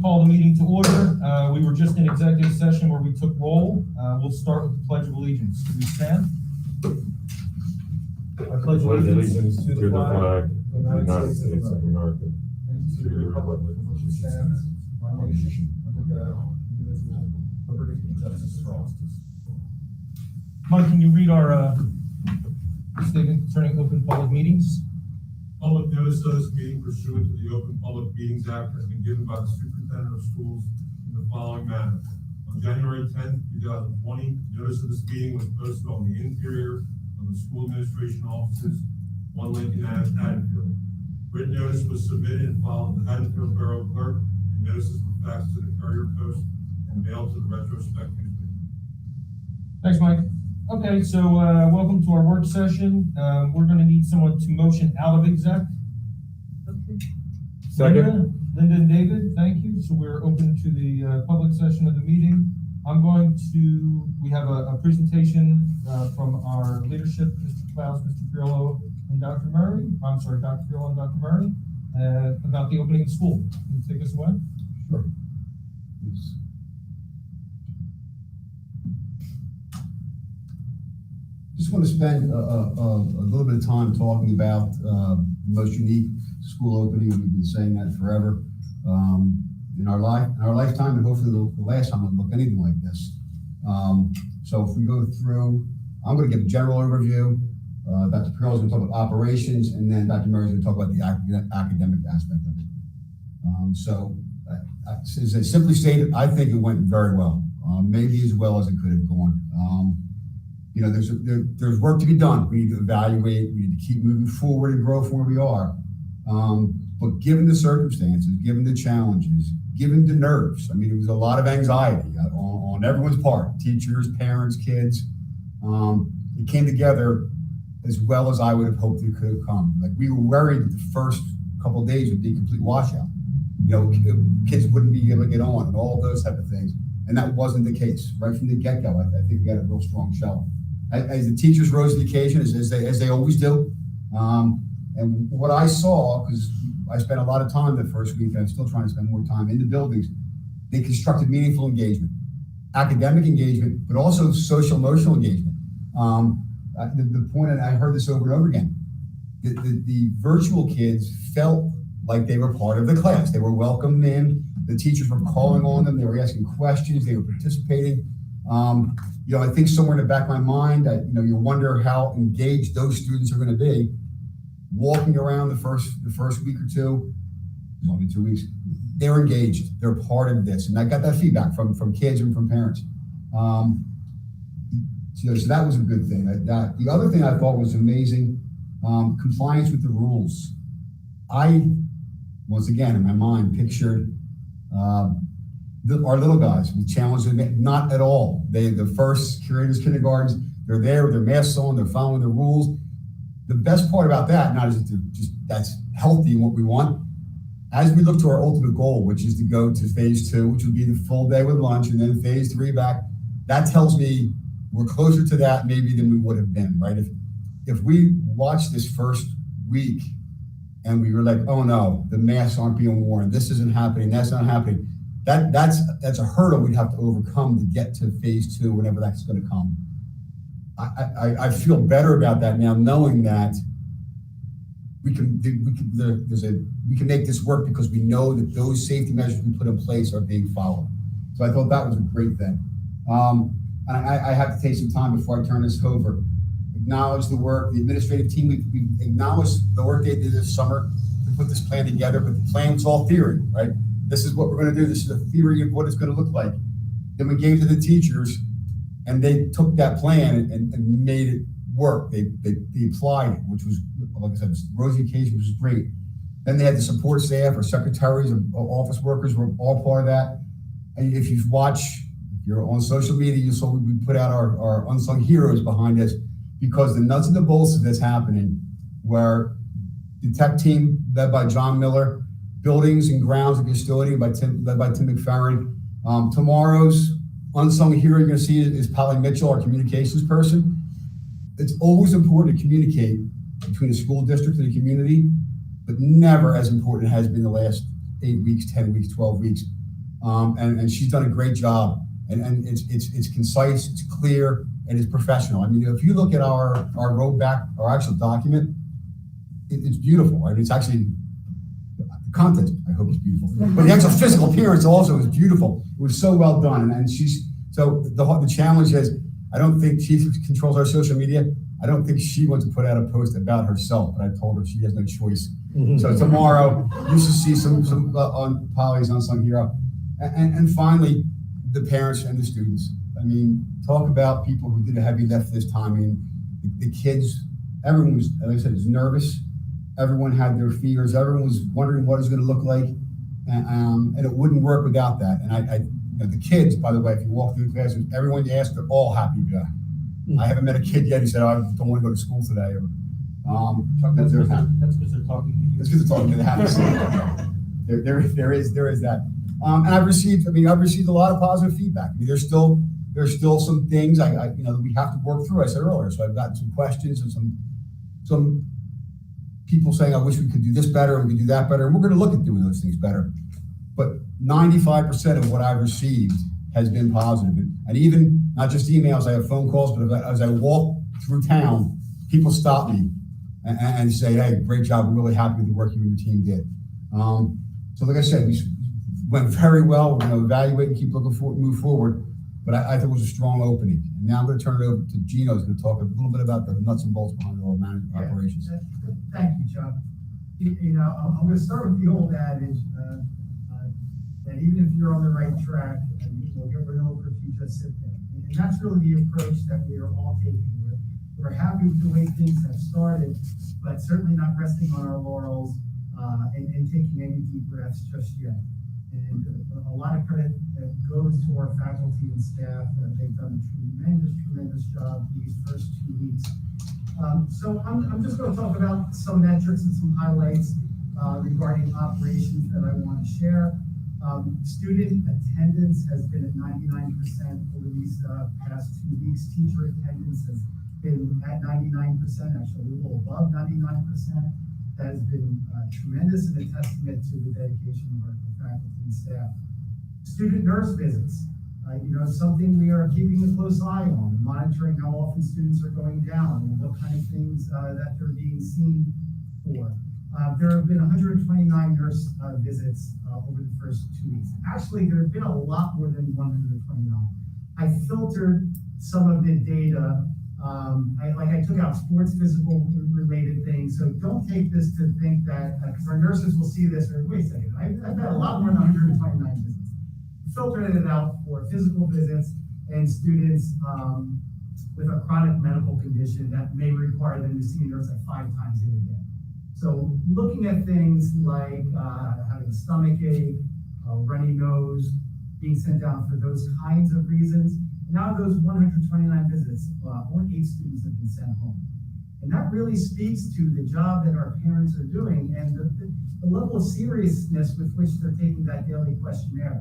call the meeting to order. We were just in executive session where we took roll. We'll start with the Pledge of Allegiance. Do we stand? I pledge allegiance to the flag of the United States of America and to the republic for which it stands, one nation, under God, indivisible, liberty and justice for all. Mike, can you read our statement concerning open public meetings? Public notice of this meeting pursuant to the Open Public Meetings Act has been given by the Superintendent of Schools in the following manner. On January 10th, 2020, notice of this meeting was posted on the interior of the school administration offices, 1 Lincoln Ave, Haddonfield. Written notice was submitted and filed with the Haddonfield Borough Clerk, and notices were faxed to the Courier Post and mailed to the Retrospect newspaper. Thanks, Mike. Okay, so welcome to our work session. We're going to need someone to motion out of exec. Okay. Second. Linda and David, thank you. So we're open to the public session of the meeting. We have a presentation from our leadership, Mr. Klaus, Mr. Friolo, and Dr. Murray. I'm sorry, Dr. Friolo and Dr. Murray, about the opening of school. Can you take us away? Sure. Just want to spend a little bit of time talking about the most unique school opening. We've been saying that forever in our lifetime, and hopefully the last time it'll look anything like this. So if we go through, I'm going to give a general overview. Dr. Pirlo is going to talk about operations, and then Dr. Murray is going to talk about the academic aspect of it. As I simply stated, I think it went very well, maybe as well as it could have gone. There's work to be done. We need to evaluate. We need to keep moving forward and grow from where we are. But given the circumstances, given the challenges, given the nerves, I mean, it was a lot of anxiety on everyone's part, teachers, parents, kids. It came together as well as I would have hoped it could have come. Like, we were worried that the first couple of days would be a complete washout. Kids wouldn't be able to get on and all of those type of things. And that wasn't the case right from the get-go. I think we got a real strong show. As the teachers rose to the occasion, as they always do. And what I saw, because I spent a lot of time the first week, and I'm still trying to spend more time in the buildings, they constructed meaningful engagement, academic engagement, but also social emotional engagement. The point, and I heard this over and over again, the virtual kids felt like they were part of the class. They were welcomed in. The teachers were calling on them. They were asking questions. They were participating. I think somewhere in the back of my mind, you wonder how engaged those students are going to be. Walking around the first week or two, it was only 2 weeks, they were engaged. They're part of this, and I got that feedback from kids and from parents. So that was a good thing. The other thing I thought was amazing, compliance with the rules. I, once again, in my mind, pictured our little guys. We challenged them, not at all. The first curators, kindergartens, they're there with their masks on, they're following the rules. The best part about that, not is that's healthy and what we want. As we look to our ultimate goal, which is to go to phase 2, which would be the full day with lunch, and then phase 3 back, that tells me we're closer to that maybe than we would have been, right? If we watched this first week and we were like, oh no, the masks aren't being worn, this isn't happening, that's not happening, that's a hurdle we'd have to overcome to get to phase 2, whenever that's going to come. I feel better about that now, knowing that we can make this work because we know that those safety measures we put in place are being followed. So I thought that was a great thing. I have to take some time before I turn this over. Acknowledge the work, the administrative team. We acknowledged the work they did this summer to put this plan together, but the plan was all theory, right? This is what we're going to do. This is a theory of what it's going to look like. Then we gave it to the teachers, and they took that plan and made it work. They applied it, which was, like I said, rosy occasion, which was great. Then they had the support staff, or secretaries, or office workers were all part of that. And if you're on social media, you saw we put out our unsung heroes behind this, because the nuts and the bolts of this happening were the tech team led by John Miller, buildings and grounds and custodian led by Tim McFerrin. Tomorrow's unsung hero you're going to see is Polly Mitchell, our communications person. It's always important to communicate between the school district and the community, but never as important as it has been the last 8 weeks, 10 weeks, 12 weeks. And she's done a great job. And it's concise, it's clear, and it's professional. I mean, if you look at our roadback, our actual document, it's beautiful. I mean, it's actually, the content, I hope, is beautiful. But the actual physical appearance also is beautiful. It was so well done. And so the challenge is, I don't think she controls our social media. I don't think she wants to put out a post about herself, but I told her she has no choice. So tomorrow, you should see some on Polly's Unsung Hero. And finally, the parents and the students. I mean, talk about people who did a heavy lift this time. I mean, the kids, everyone was, as I said, was nervous. Everyone had their fears. Everyone was wondering what it was going to look like. And it wouldn't work without that. And the kids, by the way, if you walk through the classrooms, everyone you ask, they're all happy to be back. I haven't met a kid yet who said, I don't want to go to school today. That's because they're talking to you. That's because they're talking to the happy. There is that. And I've received a lot of positive feedback. I mean, there's still some things that we have to work through. I said earlier, so I've gotten some questions and some people saying, I wish we could do this better and we could do that better. And we're going to look at doing those things better. But 95% of what I've received has been positive. And even not just emails, I have phone calls, but as I walk through town, people stop me and say, hey, great job. We're really happy with the work you and your team did. So like I said, we went very well. We're going to evaluate and keep looking forward, move forward. But I thought it was a strong opening. And now I'm going to turn it over to Gino, who's going to talk a little bit about the nuts and bolts behind all management operations. Thank you, Chuck. I'm going to start with the old adage that even if you're on the right track, you'll get run over if you just sit there. And that's really the approach that we are all taking. We're happy with the way things have started, but certainly not resting on our laurels and taking any deep breaths just yet. And a lot of credit goes to our faculty and staff. They've done a tremendous job these first 2 weeks. So I'm just going to talk about some metrics and some highlights regarding operations that I want to share. Student attendance has been at 99% over these past 2 weeks. Teacher attendance has been at 99%, actually a little above 99%. That has been tremendous and a testament to the dedication of our faculty and staff. Student nurse visits, something we are keeping a close eye on, monitoring how often students are going down and what kind of things that they're being seen for. There have been 129 nurse visits over the first 2 weeks. Actually, there have been a lot more than 129. I filtered some of the data. I took out sports physical related things. So don't take this to think that, because our nurses will see this, or wait a second, I've had a lot more than 129 visits. Filtered it out for physical visits and students with a chronic medical condition that may require them to see a nurse like 5 times in a day. So looking at things like having a stomach ache, a runny nose, being sent down for those kinds of reasons. And out of those 129 visits, only 8 students have been sent home. And that really speaks to the job that our parents are doing and the level of seriousness with which they're taking that daily questionnaire.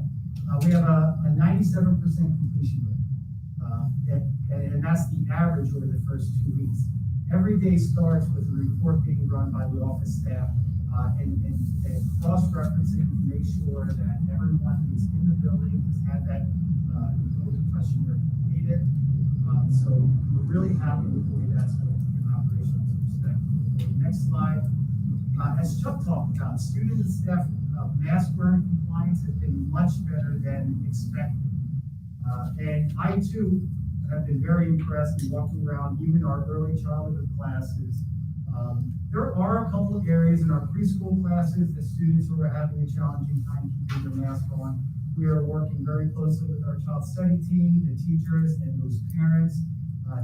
We have a 97% completion rate, and that's the average over the first 2 weeks. Every day starts with a report being run by the office staff and cross-referencing to make sure that everyone who's in the building has had that questionnaire completed. So we're really happy with the way that's going from an operational perspective. Next slide. As Chuck talked about, student and staff mask wearing compliance has been much better than expected. And I too have been very impressed in walking around even our early childhood classes. There are a couple of areas in our preschool classes that students who are having a challenging time keeping their mask on. We are working very closely with our child study team, the teachers, and those parents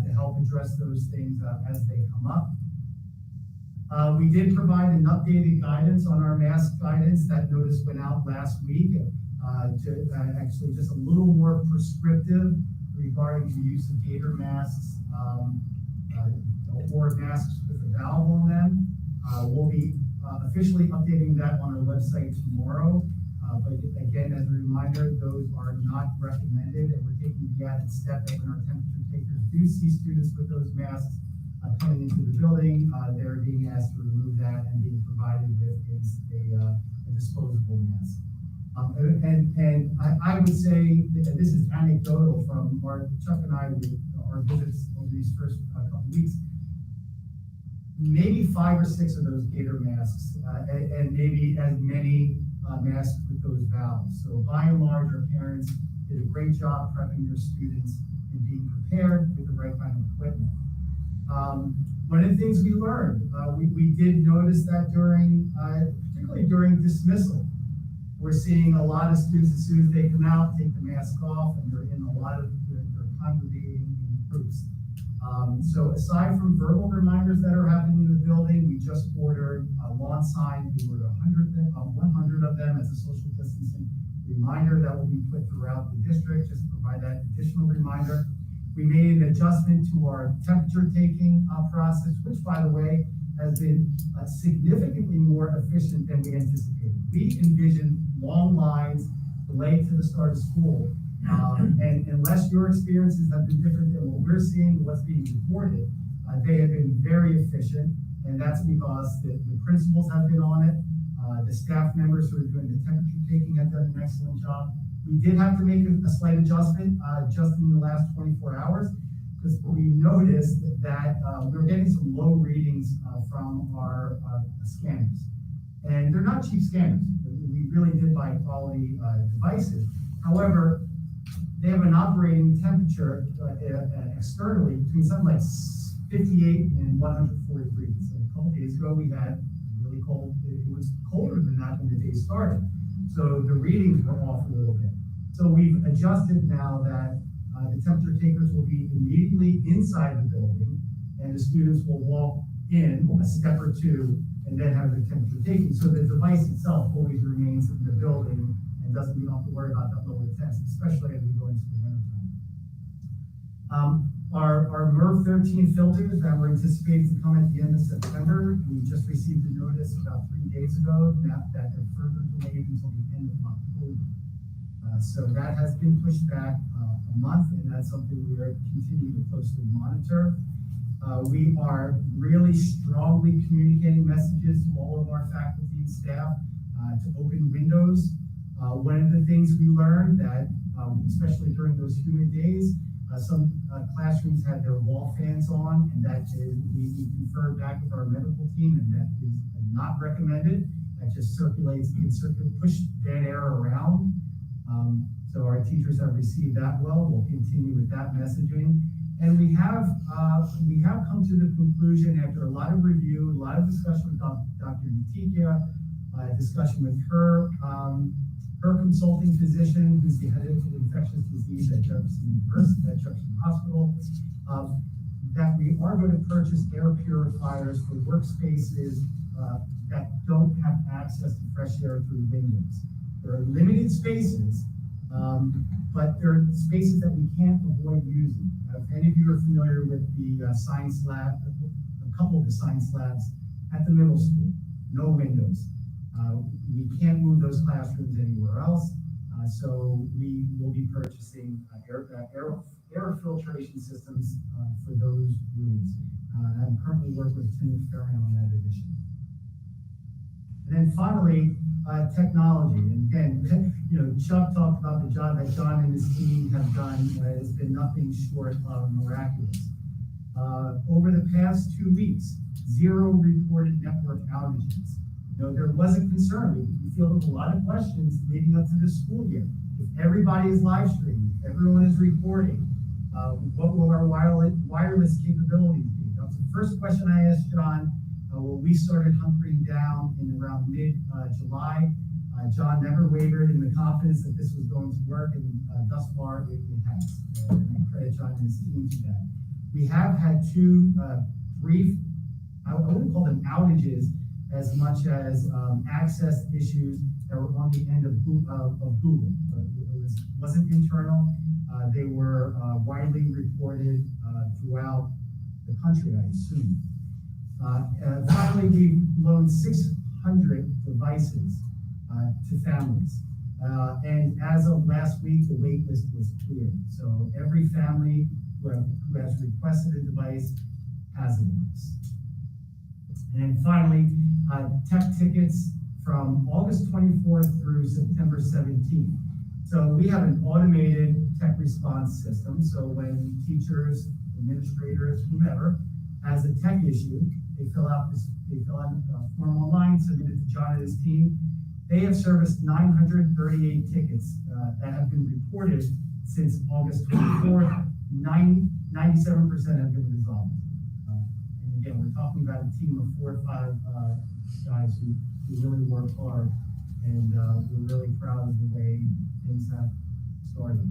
to help address those things as they come up. We did provide an updated guidance on our mask guidance. That notice went out last week to actually just a little more prescriptive regarding the use of gaiter masks or masks with a valve on them. We'll be officially updating that on our website tomorrow. But again, as a reminder, those are not recommended, and we're taking the added step that when our temperature takers do see students with those masks coming into the building, they're being asked to remove that and being provided with a disposable mask. I would say that this is anecdotal from Chuck and I, our visits over these first couple weeks. Maybe 5 or 6 of those gator masks, and maybe as many masks with those valves. So by and large, our parents did a great job prepping their students and being prepared with the right kind of equipment. One of the things we learned, we did notice that particularly during dismissal, we're seeing a lot of students, as soon as they come out, take the mask off, and they're in a lot of, they're congregating in groups. So aside from verbal reminders that are happening in the building, we just ordered lawn signs. We ordered 100 of them as a social distancing reminder that will be put throughout the district, just to provide that additional reminder. We made an adjustment to our temperature taking process, which, by the way, has been significantly more efficient than we anticipated. We envisioned long lines delayed to the start of school. And unless your experiences have been different than what we're seeing, what's being reported, they have been very efficient. And that's because the principals have been on it. The staff members who are doing the temperature taking have done an excellent job. We did have to make a slight adjustment just in the last 24 hours, because we noticed that we were getting some low readings from our scanners. And they're not cheap scanners. We really did buy quality devices. However, they have an operating temperature externally between something like 58 and 140 degrees. And a couple days ago, we had really cold. It was colder than that when the day started. So the readings were off a little bit. So we've adjusted now that the temperature takers will be immediately inside the building, and the students will walk in a step or two and then have their temperature taken. So the device itself always remains in the building and doesn't, we don't have to worry about that lower test, especially as we go into the winter time. Our MERV 13 filters that were anticipated to come at the end of September, we just received a notice about 3 days ago that they're further delayed until the end of October. So that has been pushed back a month, and that's something we are continuing to closely monitor. We are really strongly communicating messages to all of our faculty and staff to open windows. One of the things we learned that, especially during those humid days, some classrooms had their wall fans on, and that is, we conferred back with our medical team, and that is not recommended. That just circulates, push dead air around. So our teachers have received that well. We'll continue with that messaging. And we have come to the conclusion after a lot of review, a lot of discussion with Dr. Natikia, discussion with her consulting physician, who's the head of infectious disease at Jefferson University, at Jefferson Hospital, that we are going to purchase air purifiers for workspaces that don't have access to fresh air through windows. There are limited spaces, but there are spaces that we can't avoid using. If any of you are familiar with the science lab, a couple of the science labs at the middle school, no windows. We can't move those classrooms anywhere else, so we will be purchasing air filtration systems for those rooms. I'm currently working with Tim Ferrin on that addition. And then finally, technology. And again, Chuck talked about the job that John and his team have done. It's been nothing short of miraculous. Over the past 2 weeks, 0 reported network outages. There was a concern. We fielded a lot of questions leading up to this school year. If everybody is live streaming, if everyone is recording, what will our wireless capabilities be? That was the first question I asked John. When we started hunkering down in around mid-July, John never wavered in the confidence that this was going to work, and thus far it has. And I credit John and his team to that. We have had 2 brief, I wouldn't call them outages, as much as access issues that were on the end of Google. It wasn't internal. They were widely reported throughout the country, I assume. Finally, we loaned 600 devices to families. And as of last week, the wait list was clear. So every family who has requested a device has a device. And then finally, tech tickets from August 24th through September 17th. So we have an automated tech response system. So when teachers, administrators, whomever has a tech issue, they fill out a form online, submit it to John and his team. They have serviced 938 tickets that have been reported since August 24th. 97% have been resolved. And again, we're talking about a team of 4 or 5 guys who really work hard, and we're really proud of the way things have started.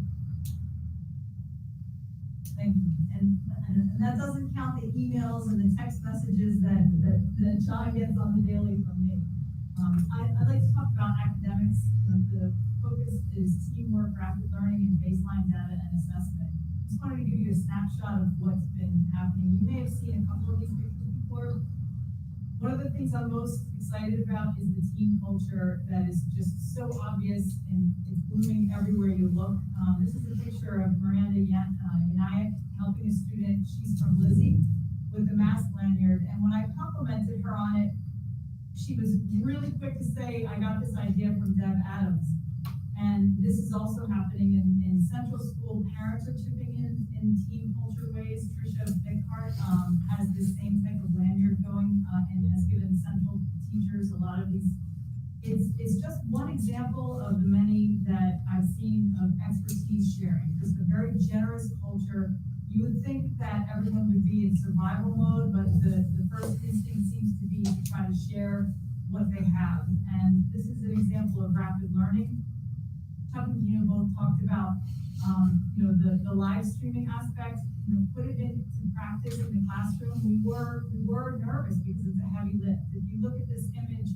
Thank you. And that doesn't count the emails and the text messages that John gets on the daily from me. I'd like to talk about academics. The focus is teamwork, rapid learning, and baseline data and assessment. Just wanted to give you a snapshot of what's been happening. You may have seen a couple of these pictures before. One of the things I'm most excited about is the team culture that is just so obvious and it's blooming everywhere you look. This is a picture of Miranda Yanayak helping a student. She's from Lizzie with the mask lanyard. And when I complimented her on it, she was really quick to say, I got this idea from Deb Adams. And this is also happening in Central School. Parents are chipping in team culture ways. Tricia Bickhart has this same type of lanyard going and has given Central teachers a lot of these. It's just one example of the many that I've seen of expertise sharing. Just a very generous culture. You would think that everyone would be in survival mode, but the first instinct seems to be to try to share what they have. And this is an example of rapid learning. Chuck and Gina both talked about, the live streaming aspect. Put it into practice in the classroom. We were nervous because it's a heavy lift. If you look at this image,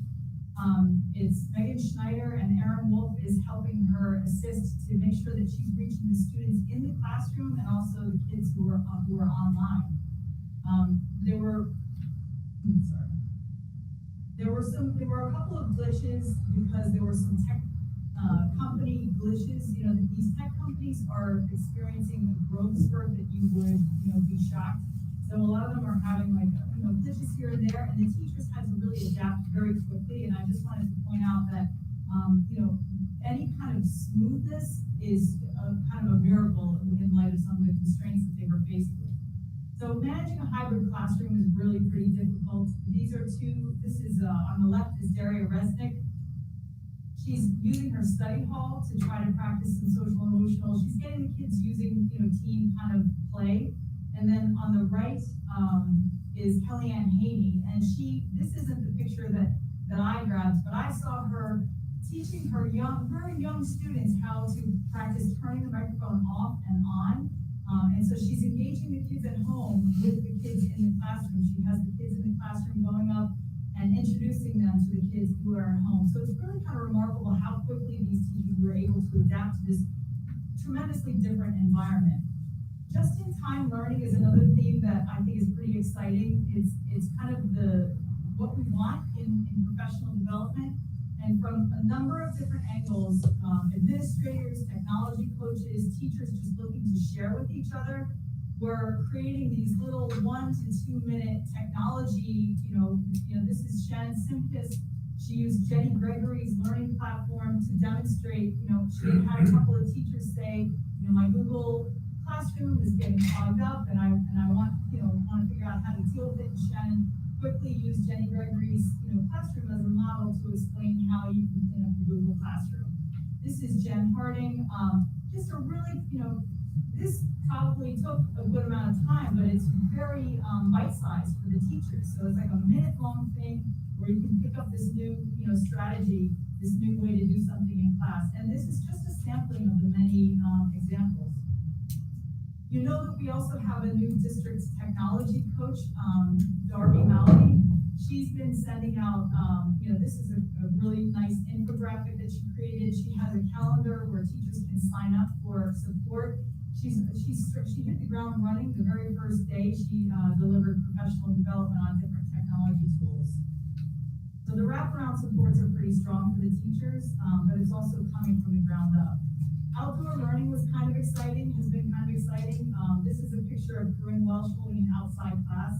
it's Megan Schneider and Erin Wolf is helping her assist to make sure that she's reaching the students in the classroom and also the kids who are online. There were a couple of glitches because there were some tech company glitches. These tech companies are experiencing a growth spurt that you would, be shocked. So a lot of them are having glitches here and there, and the teachers had to really adapt very quickly. And I just wanted to point out that, any kind of smoothness is kind of a miracle in light of some of the constraints that they were faced with. So managing a hybrid classroom is really pretty difficult. This is on the left is Daria Resnick. She's using her study hall to try to practice some social emotional. She's getting the kids using, team kind of play. And then on the right is Kellyanne Haney. And this isn't the picture that I grabbed, but I saw her teaching her young students how to practice turning the microphone off and on. And so she's engaging the kids at home with the kids in the classroom. She has the kids in the classroom going up and introducing them to the kids who are at home. So it's really kind of remarkable how quickly these teachers were able to adapt to this tremendously different environment. Just-in-time learning is another theme that I think is pretty exciting. It's kind of what we want in professional development. And from a number of different angles, administrators, technology coaches, teachers just looking to share with each other, we're creating these little 1 to 2 minute technology, this is Shannon Simkis. She used Jenny Gregory's learning platform to demonstrate, she had a couple of teachers say, my Google Classroom is getting clogged up and I want to figure out how to deal with it. And Shannon quickly used Jenny Gregory's, classroom as a model to explain how you can clean up your Google Classroom. This is Jen Harding. Just a really, this probably took a good amount of time, but it's very bite-sized for the teachers. So it's like a minute-long thing where you can pick up this new, strategy, this new way to do something in class. And this is just a sampling of the many examples. You know that we also have a new district technology coach, Darby Mallory. She's been sending out, this is a really nice infographic that she created. She has a calendar where teachers can sign up for support. She hit the ground running the very first day. She delivered professional development on different technology tools. So the wraparound supports are pretty strong for the teachers, but it's also coming from the ground up. Outdoor learning was kind of exciting, has been kind of exciting. This is a picture of Corinne Welsh holding an outside class.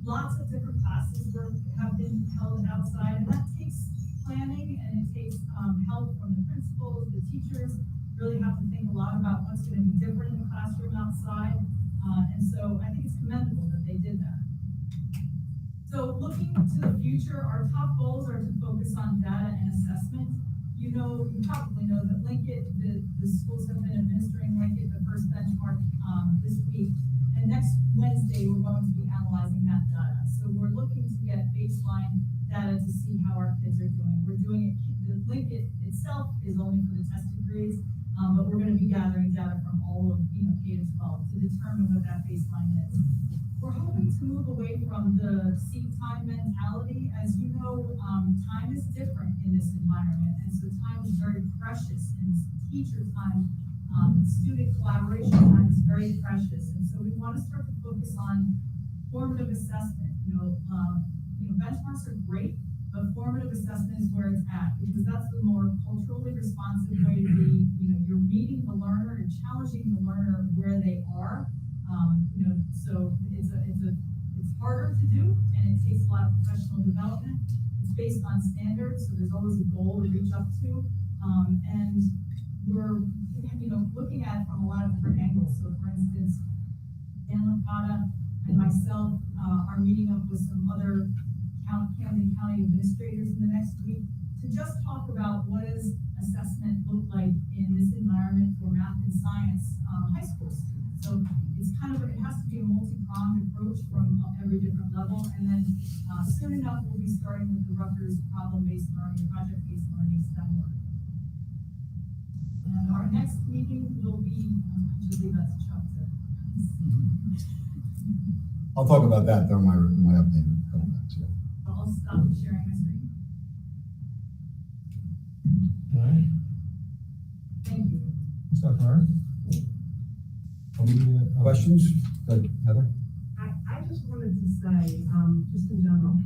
Lots of different classes have been held outside, and that takes planning and it takes, help from the principals, the teachers, really have to think a lot about what's gonna be different in the classroom outside. And so I think it's commendable that they did that. So looking to the future, our top goals are to focus on data and assessment. You probably know that Linkit, the schools have been administering Linkit, the first benchmark, this week. And next Wednesday, we're going to be analyzing that data. So we're looking to get baseline data to see how our kids are doing. We're doing it, the Linkit itself is only for the tested grades, but we're gonna be gathering data from all of, K to 12 to determine what that baseline is. We're hoping to move away from the seat time mentality. As you know, time is different in this environment, and so time is very precious, and teacher time, student collaboration time is very precious, and so we want to start to focus on formative assessment. Benchmarks are great, but formative assessment is where it's at, because that's the more culturally responsive way to be. You're meeting the learner, you're challenging the learner where they are. So it's harder to do, and it takes a lot of professional development. It's based on standards, so there's always a goal to reach up to. And we're, looking at it from a lot of different angles. So for instance, Dan Licata and myself are meeting up with some other Camden County administrators in the next week to just talk about what does assessment look like in this environment for math and science high school students. So it's it has to be a multi-pronged approach from every different level. And then soon enough, we'll be starting with the Rutgers problem-based learning, project-based learning STEM work. And our next meeting will be, actually that's Chuck. I'll talk about that during my update. I'll stop sharing my screen. All right, Thank you. Dr. Murray? Questions? Go ahead, Heather? I just wanted to say, just in general,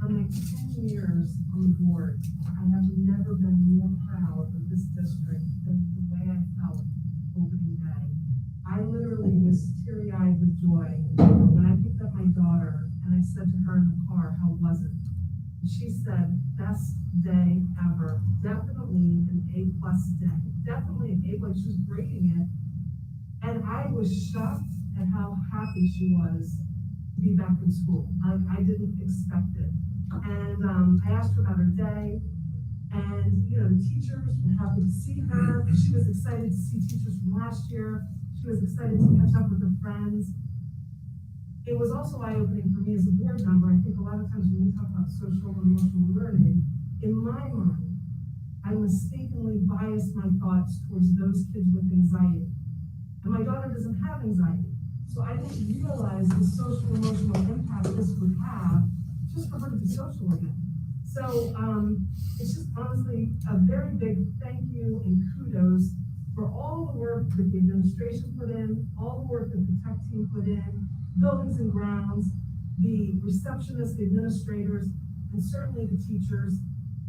on my 10 years on the board, I have never been more proud of this district than the way I felt opening day. I literally was teary-eyed with joy when I picked up my daughter and I said to her in the car, "How was it?" And she said, "Best day ever. Definitely an A+ day. Definitely an A+." She was grading it. And I was shocked at how happy she was to be back in school. I didn't expect it. And I asked her about her day, and the teachers were happy to see her. She was excited to see teachers from last year. She was excited to catch up with her friends. It was also eye-opening for me as a board member. I think a lot of times when we talk about social and emotional learning, in my mind, I mistakenly bias my thoughts towards those kids with anxiety. And my daughter doesn't have anxiety. So I didn't realize the social emotional impact this would have just for her to be social again. So it's just honestly a very big thank you and kudos for all the work that the administration put in, all the work that the tech team put in, buildings and grounds, the receptionists, the administrators, and certainly the teachers.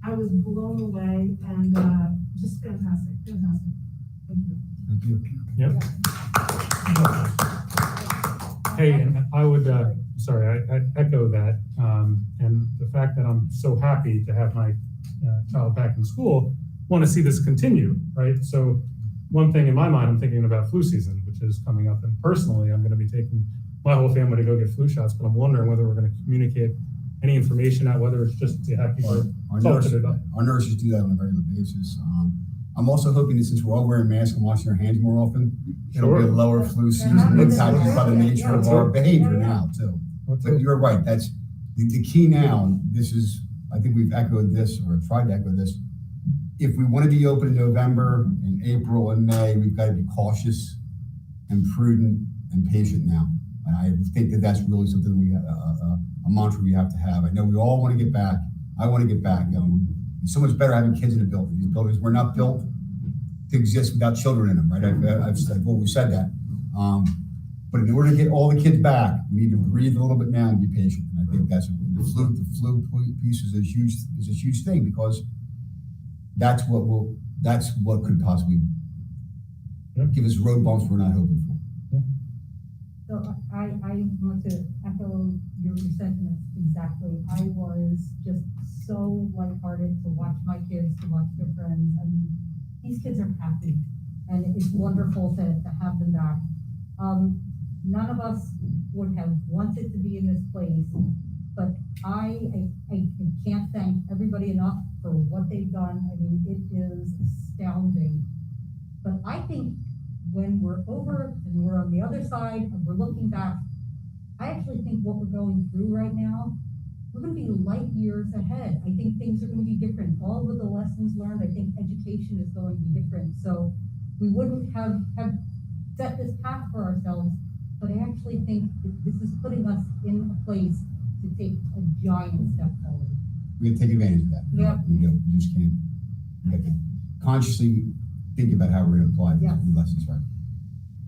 I was blown away and just fantastic, fantastic. Thank you. Thank you. Yep. Hey, and I would, I echo that. And the fact that I'm so happy to have my child back in school, want to see this continue, right? So one thing in my mind, I'm thinking about flu season, which is coming up. And personally, I'm going to be taking my whole family to go get flu shots, but I'm wondering whether we're going to communicate any information out, whether it's just to have people Our nurses do that on a regular basis. I'm also hoping that since we're all wearing masks and washing our hands more often, it'll be a lower flu season impacted by the nature of our behavior now too. But you're right, that's the key now. This is, I think we've echoed this or tried to echo this. If we want to be open in November and April and May, we've got to be cautious and prudent and patient now. And I think that that's really something we have, a mantra we have to have. I know we all want to get back. I want to get back. It's so much better having kids in a building. These buildings were not built to exist without children in them, right? I've always said that. But in order to get all the kids back, we need to breathe a little bit now and be patient. And I think that's the flu piece is a huge thing, because that's what could possibly give us road bumps we're not hoping for. So I want to echo your sentiments exactly. I was just so lighthearted to watch my kids, to watch their friends. I mean, these kids are happy, and it's wonderful to have them back. None of us would have wanted to be in this place, but I can't thank everybody enough for what they've done. I mean, it is astounding. But I think when we're over and we're on the other side and we're looking back, I actually think what we're going through right now, we're going to be light years ahead. I think things are going to be different. All of the lessons learned, I think education is going to be different. So we wouldn't have set this path for ourselves, but I actually think that this is putting us in a place to take a giant step forward. We're gonna take advantage of that. Yeah. You just can't, you have to consciously think about how we're gonna apply Yeah. the lessons, right?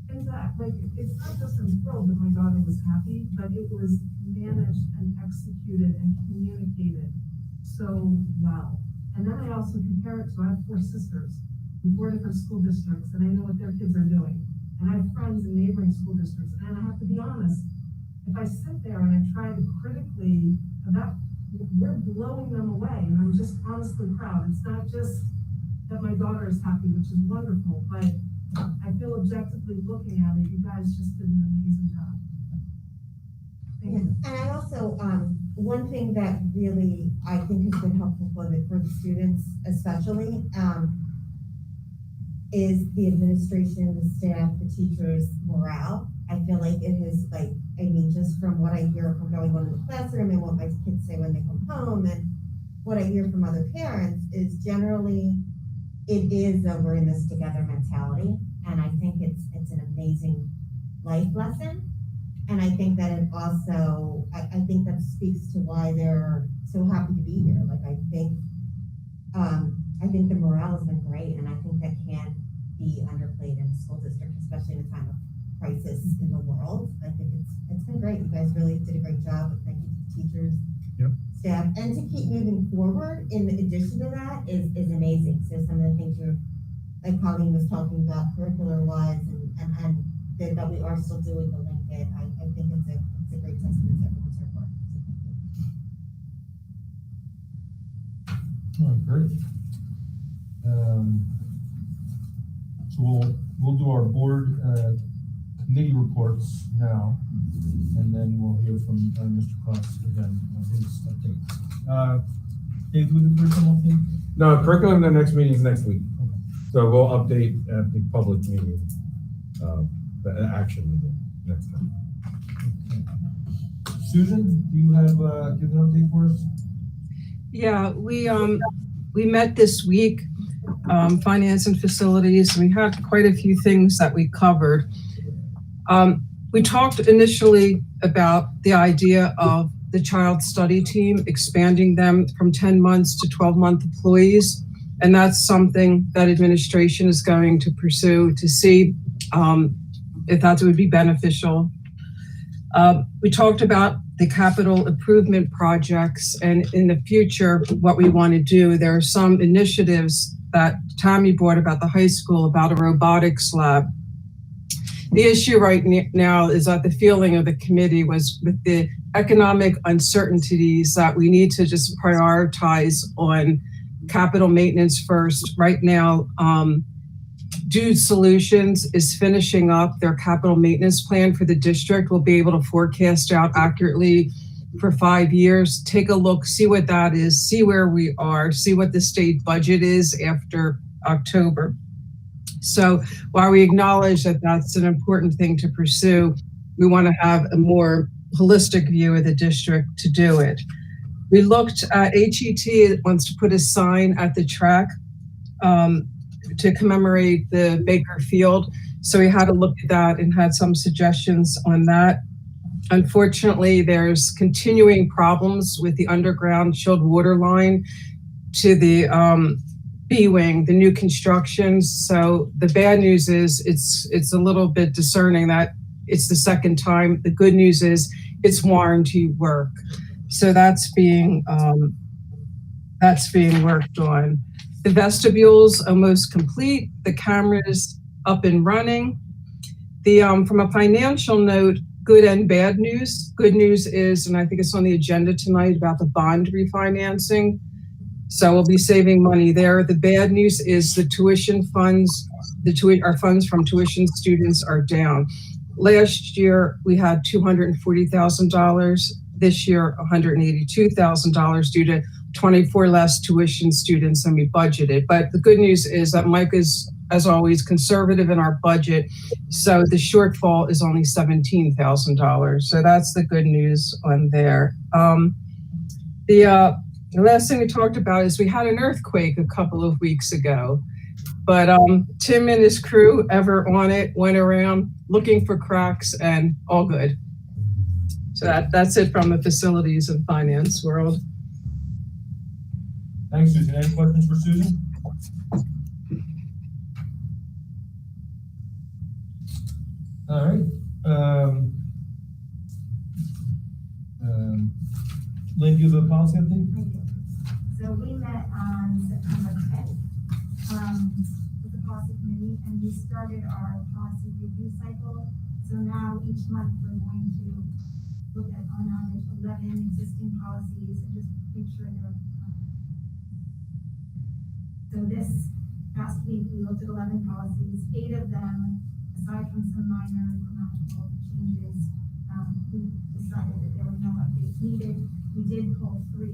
And Zach, like, it's not just I'm thrilled that my daughter was happy, but it was managed and executed and communicated so well. And then I also compare it to, I have 4 sisters in 4 different school districts, and I know what their kids are doing. And I have friends in neighboring school districts, and I have to be honest, if I sit there and I try to critically, we're blowing them away, and I'm just honestly proud. It's not just that my daughter is happy, which is wonderful, but I feel objectively looking at it, you guys just did an amazing job. Thank you. And I also, one thing that really I think has been helpful for the students especially, is the administration, the staff, the teachers' morale. I feel like it has, just from what I hear from going on in the classroom and what my kids say when they come home and what I hear from other parents is generally it is a we're in this together mentality. And I think it's an amazing life lesson. And I think that it also, I think that speaks to why they're so happy to be here. I think the morale has been great, and I think that can't be underplayed in a school district, especially in a time of crisis in the world. I think it's been great. You guys really did a great job. Thank you to the teachers, staff, and to keep moving forward in addition to that is amazing. So some of the things like Colleen was talking about curricular-wise and that we are still doing the LinkedIn. I think it's a great testament to everyone's hard work. So thank you. Oh, great. So we'll do our board committee reports now, and then we'll hear from Mr. Cross again on his update. Dave, with the curriculum update? No, curriculum, the next meeting is next week. So we'll update at the public meeting, the action meeting next time. Okay. Susan, do you have give an update for us? Yeah, we met this week, finance and facilities. We had quite a few things that we covered. We talked initially about the idea of the child study team, expanding them from 10 months to 12-month employees. And that's something that administration is going to pursue to see if that would be beneficial. We talked about the capital improvement projects, and in the future, what we want to do. There are some initiatives that Tammy brought about the high school about a robotics lab. The issue right now is that the feeling of the committee was with the economic uncertainties that we need to just prioritize on capital maintenance first. Right now, Dude Solutions is finishing up their capital maintenance plan for the district. We'll be able to forecast out accurately for 5 years. Take a look, see what that is, see where we are, see what the state budget is after October. So while we acknowledge that that's an important thing to pursue, we want to have a more holistic view of the district to do it. We looked at HET wants to put a sign at the track to commemorate the Baker Field. So we had to look at that and had some suggestions on that. Unfortunately, there's continuing problems with the underground chilled water line to the B-wing, the new constructions. So the bad news is it's a little bit discerning that it's the second time. The good news is it's warranty work. So that's being worked on. The vestibule's almost complete. The camera's up and running. From a financial note, good and bad news. Good news is, and I think it's on the agenda tonight, about the bond refinancing. So we'll be saving money there. The bad news is the tuition funds, our funds from tuition students are down. Last year, we had $240,000. This year, $182,000 due to 24 less tuition students than we budgeted. But the good news is that Mike is, as always, conservative in our budget. So the shortfall is only $17,000. So that's the good news on there. The last thing we talked about is we had an earthquake a couple of weeks ago. But Tim and his crew, ever on it, went around looking for cracks and all good. So that's it from the facilities and finance world. Thanks, Susan. Any questions for Susan? All right. Lynn, do you have a policy update? I do. So we met on September 10th with the policy committee, and we started our policy review cycle. So now each month we're going to look at on average 11 existing policies and just make sure they're. So this past week we looked at 11 policies. 8 of them, aside from some minor grammatical changes, we decided that there were no updates needed. We did pull 3.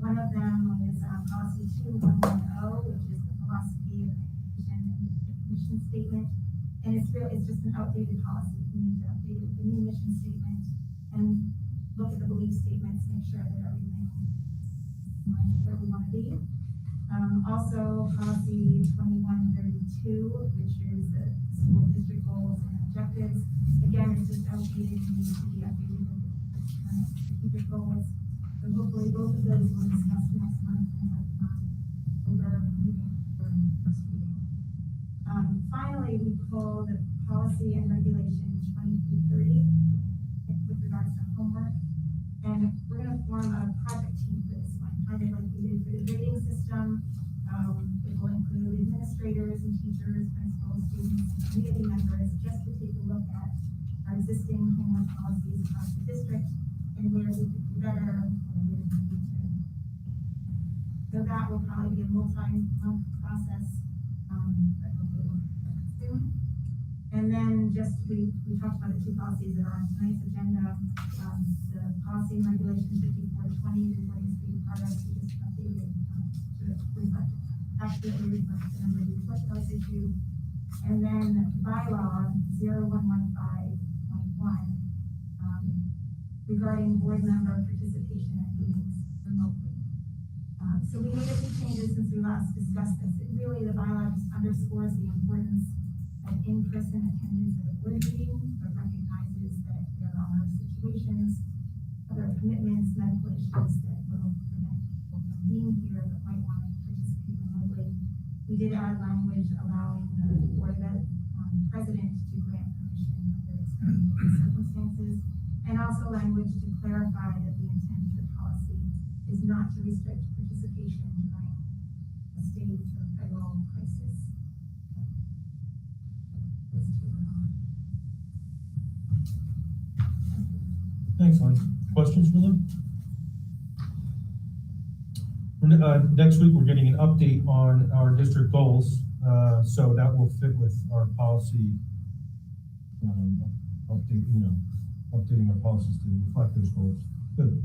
One of them was policy 2110, which is the philosophy of education and the mission statement. And it's just an outdated policy. We need to update it with the new mission statement and look at the belief statements, make sure that everything is where we want to be. Also, policy 2132, which is the school district goals and objectives. Again, it's just outdated and needs to be updated with the current strategic goals. So hopefully both of those will discuss next month and have over meeting for first reading. Finally, we pulled policy and regulation 2330 with regards to homework. And we're going to form a project team for this one, kind of like we did for the grading system. It will include administrators and teachers, principals, students, and community members, just to take a look at our existing homework policies across the district and where we could do better or where we need to. So that will probably be a multi-month process, but hopefully we'll get that soon. And then just, we talked about the 2 policies that are on tonight's agenda. The policy and regulation 5420, reporting speed progress, we just updated to reflect, accurately reflect the number of reports that was issued. And then bylaw 0115.1, regarding board member participation at meetings remotely. So we made a few changes since we last discussed this. Really, the bylaw just underscores the importance of in-person attendance at a board meeting, but recognizes that there are situations, other commitments, medical issues that will prevent people from being here but might want to participate remotely. We did add language allowing the board president to grant permission under extenuating circumstances, and also language to clarify that the intent of the policy is not to restrict participation during a state or federal crisis. Thanks, Lynn. Questions for Lynn? Next week, we're getting an update on our district goals, so that will fit with our policy update, updating our policies to reflect those goals. Good.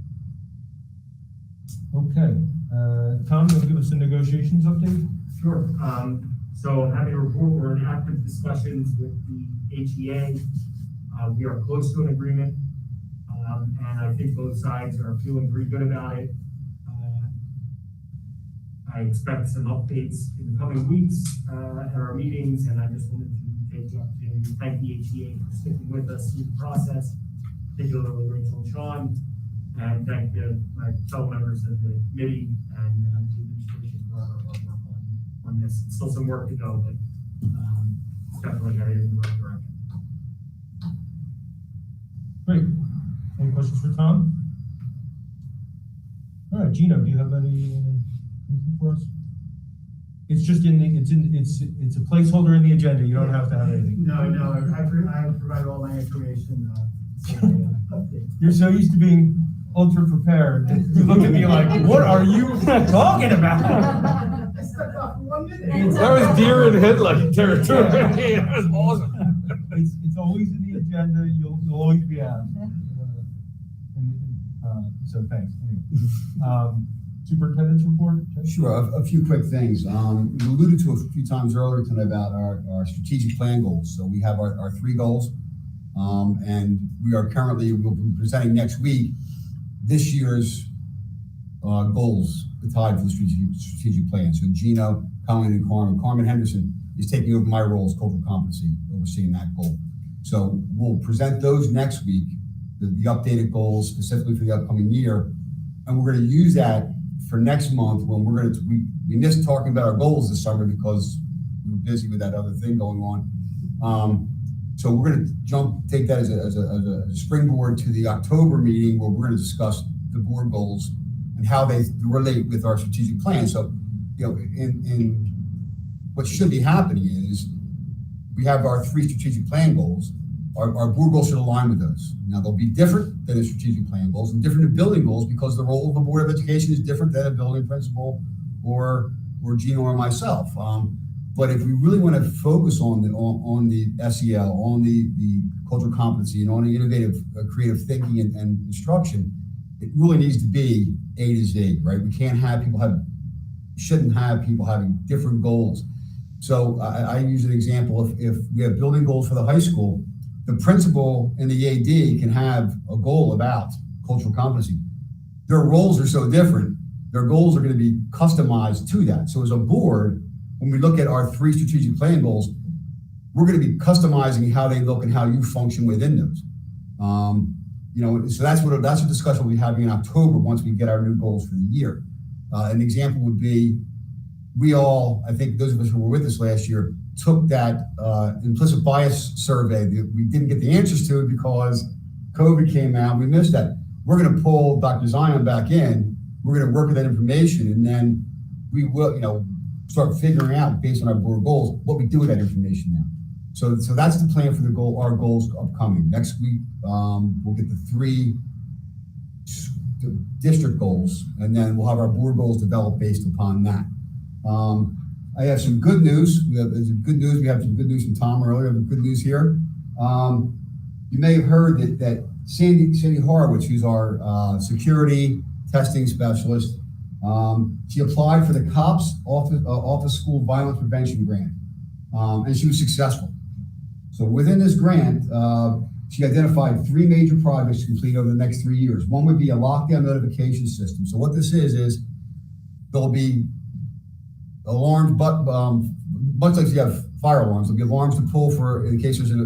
Okay, Tom, you want to give us a negotiations update? Sure. So I'm happy to report we're in active discussions with the HEA. We are close to an agreement, and I think both sides are feeling pretty good about it. I expect some updates in the coming weeks at our meetings, and I just wanted to take the opportunity to thank the HEA for sticking with us through the process, particularly Rachel and Sean, and thank my fellow members of the committee and the administration for our work on this. Still some work to go, but it's definitely headed in the right direction. Great. Any questions for Tom? All right, Gino, do you have anything for us? It's just it's a placeholder in the agenda. You don't have to have anything. No, I provided all my information, Update. You're so used to being ultra prepared. You look at me like, what are you talking about? I stepped off for 1 minute. That was deer in headlight territory. That was awesome. It's always in the agenda. You'll always be asked. So thanks. Anyway. Superintendent's report? Sure, a few quick things. We alluded to a few times earlier tonight about our strategic plan goals. So we have our 3 goals. And we'll be presenting next week this year's goals tied for the strategic plan. So Gino, Colleen, and Carmen Henderson is taking over my role as cultural competency, overseeing that goal. So we'll present those next week, the updated goals specifically for the upcoming year. And we're going to use that for next month when we missed talking about our goals this summer because we were busy with that other thing going on. So we're going to take that as a springboard to the October meeting where we're going to discuss the board goals and how they relate with our strategic plan. So, in what should be happening is we have our 3 strategic plan goals. Our board goals should align with those. Now they'll be different than the strategic plan goals and different than building goals because the role of the Board of Education is different than a building principal or Gino or myself. But if we really want to focus on the SEL, on the cultural competency, and on the innovative, creative thinking and instruction, it really needs to be A to Z, right? We shouldn't have people having different goals. So I use an example. If we have building goals for the high school, the principal and the AD can have a goal about cultural competency. Their roles are so different. Their goals are going to be customized to that. So as a board, when we look at our 3 strategic plan goals, we're going to be customizing how they look and how you function within those. So that's a discussion we'll be having in October once we get our new goals for the year. An example would be, I think those of us who were with us last year, took that implicit bias survey that we didn't get the answers to because COVID came out. We missed that. We're going to pull Dr. Zion back in. We're going to work with that information, and then we will, start figuring out based on our board goals what we do with that information now. So that's the plan for our goals upcoming. Next week, we'll get the 3 district goals, and then we'll have our board goals developed based upon that. I have some good news. We have some good news from Tom earlier. The good news here. You may have heard that Sandy Horowitz, who's our security testing specialist, she applied for the COPS Office School Violence Prevention Grant, and she was successful. So within this grant, she identified 3 major projects to complete over the next 3 years. One would be a lockdown notification system. So what this is there'll be alarms, but much like you have fire alarms, there'll be alarms to pull for in case there's an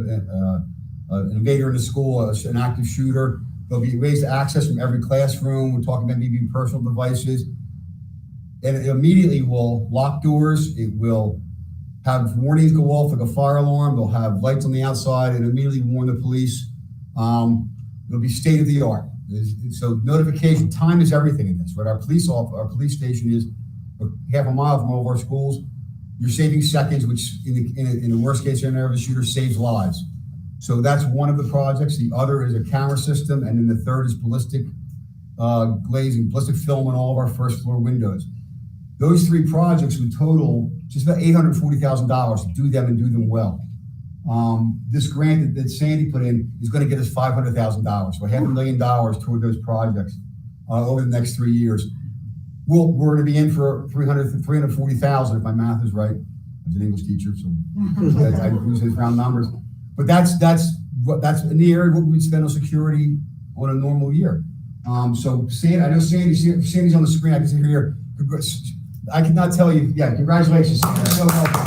invader in the school, an active shooter. There'll be ways to access from every classroom. We're talking about maybe personal devices. And it immediately will lock doors. It will have warnings go off like a fire alarm. They'll have lights on the outside and immediately warn the police. It'll be state of the art. So notification, time is everything in this, right? Our police station is half a mile from all of our schools. You're saving seconds, which in the worst case scenario of a shooter saves lives. So that's one of the projects. The other is a camera system, and then the third is ballistic glazing, ballistic film on all of our first floor windows. Those 3 projects would total just about $840,000 to do them and do them well. This grant that Sandy put in is going to get us $500,000, so $500,000 toward those projects over the next 3 years. We're going to be in for $340,000 if my math is right. I was an English teacher, so I use those round numbers. But that's in the area of what we'd spend on security on a normal year. So Sandy, I know Sandy's on the screen. I can see her here. I cannot tell you. Yeah, congratulations, Sandy. So helpful.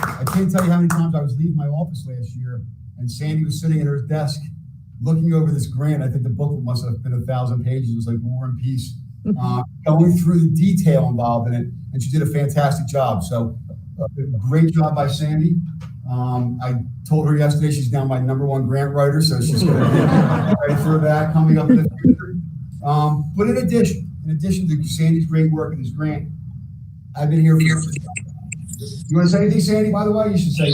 I can't tell you how many times I was leaving my office last year, and Sandy was sitting at her desk looking over this grant. I think the book must have been 1,000 pages. It was like War and Peace, going through the detail involved in it, and she did a fantastic job. So great job by Sandy. I told her yesterday she's now my #1 grant writer, so she's going to be ready for that coming up in the future. But in addition to Sandy's great work in this grant, I've been here for. You want to say anything, Sandy? By the way, you should say.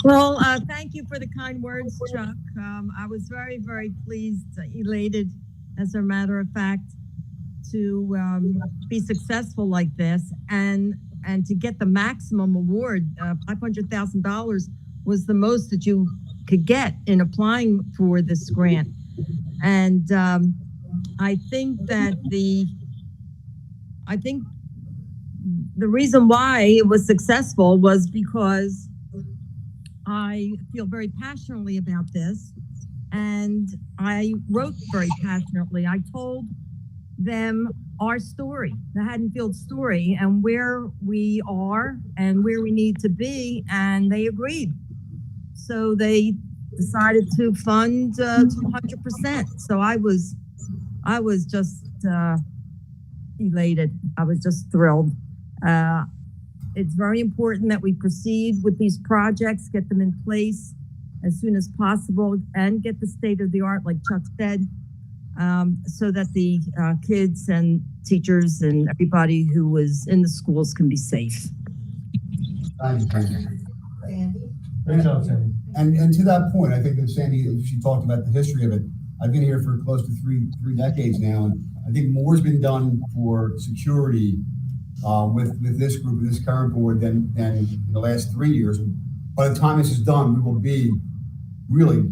Well, thank you for the kind words, Chuck. I was very, very pleased, elated, as a matter of fact, to be successful like this and to get the maximum award. $500,000 was the most that you could get in applying for this grant. And I think the reason why it was successful was because I feel very passionately about this, and I wrote very passionately. I told them our story, the Haddonfield story, and where we are and where we need to be, and they agreed. So they decided to fund to 100%. So I was just elated. I was just thrilled. It's very important that we proceed with these projects, get them in place as soon as possible, and get the state of the art, like Chuck said, so that the kids and teachers and everybody who was in the schools can be safe. Thank you. Sandy? Great job, Sandy. And to that point, I think that Sandy, she talked about the history of it. I've been here for close to three decades now, and I think more's been done for security with this group, with this current board, than in the last 3 years. By the time this is done, we will be really,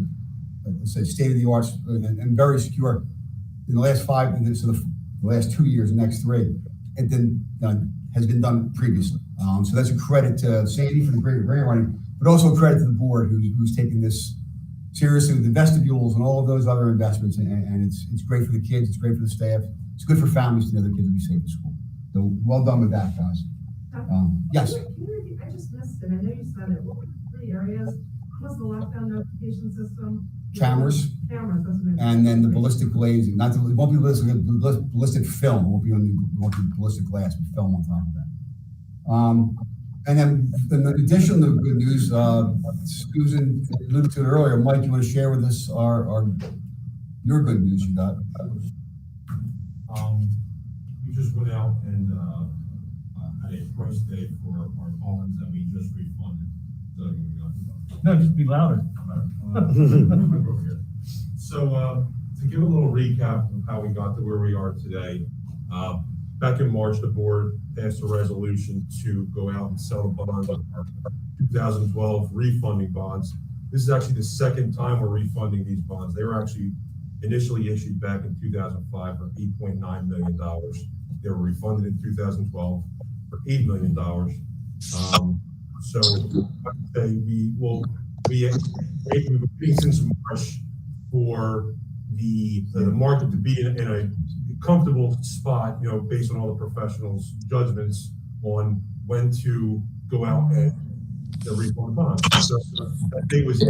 let's say, state of the art and very secure. In the last 5, so the last 2 years, the next 3, it has been done previously. So that's a credit to Sandy for the great grant writing, but also a credit to the board who's taken this seriously with the vestibules and all of those other investments. And it's great for the kids, it's great for the staff, it's good for families to know their kids will be safe at school. So well done with that, guys. Yes. Can you repeat? I just missed it. I know you said it. What were the 3 areas? What was the lockdown notification system? Cameras. Cameras, that's what And then the ballistic glazing. It won't be ballistic film. It won't be ballistic glass, but film on top of that. And then in addition to the good news, Susan alluded to it earlier. Mike, you want to share with us your good news you got? We just went out and had a price tag for our bonds that we just refunded. No, just be louder. So to give a little recap of how we got to where we are today, back in March, the board passed a resolution to go out and sell the bonds, our 2012 refunding bonds. This is actually the second time we're refunding these bonds. They were actually initially issued back in 2005 for $8.9 million. They were refunded in 2012 for $8 million. So I'd say we will be since March for the market to be in a comfortable spot, based on all the professionals' judgments on when to go out and refund bonds. So that day was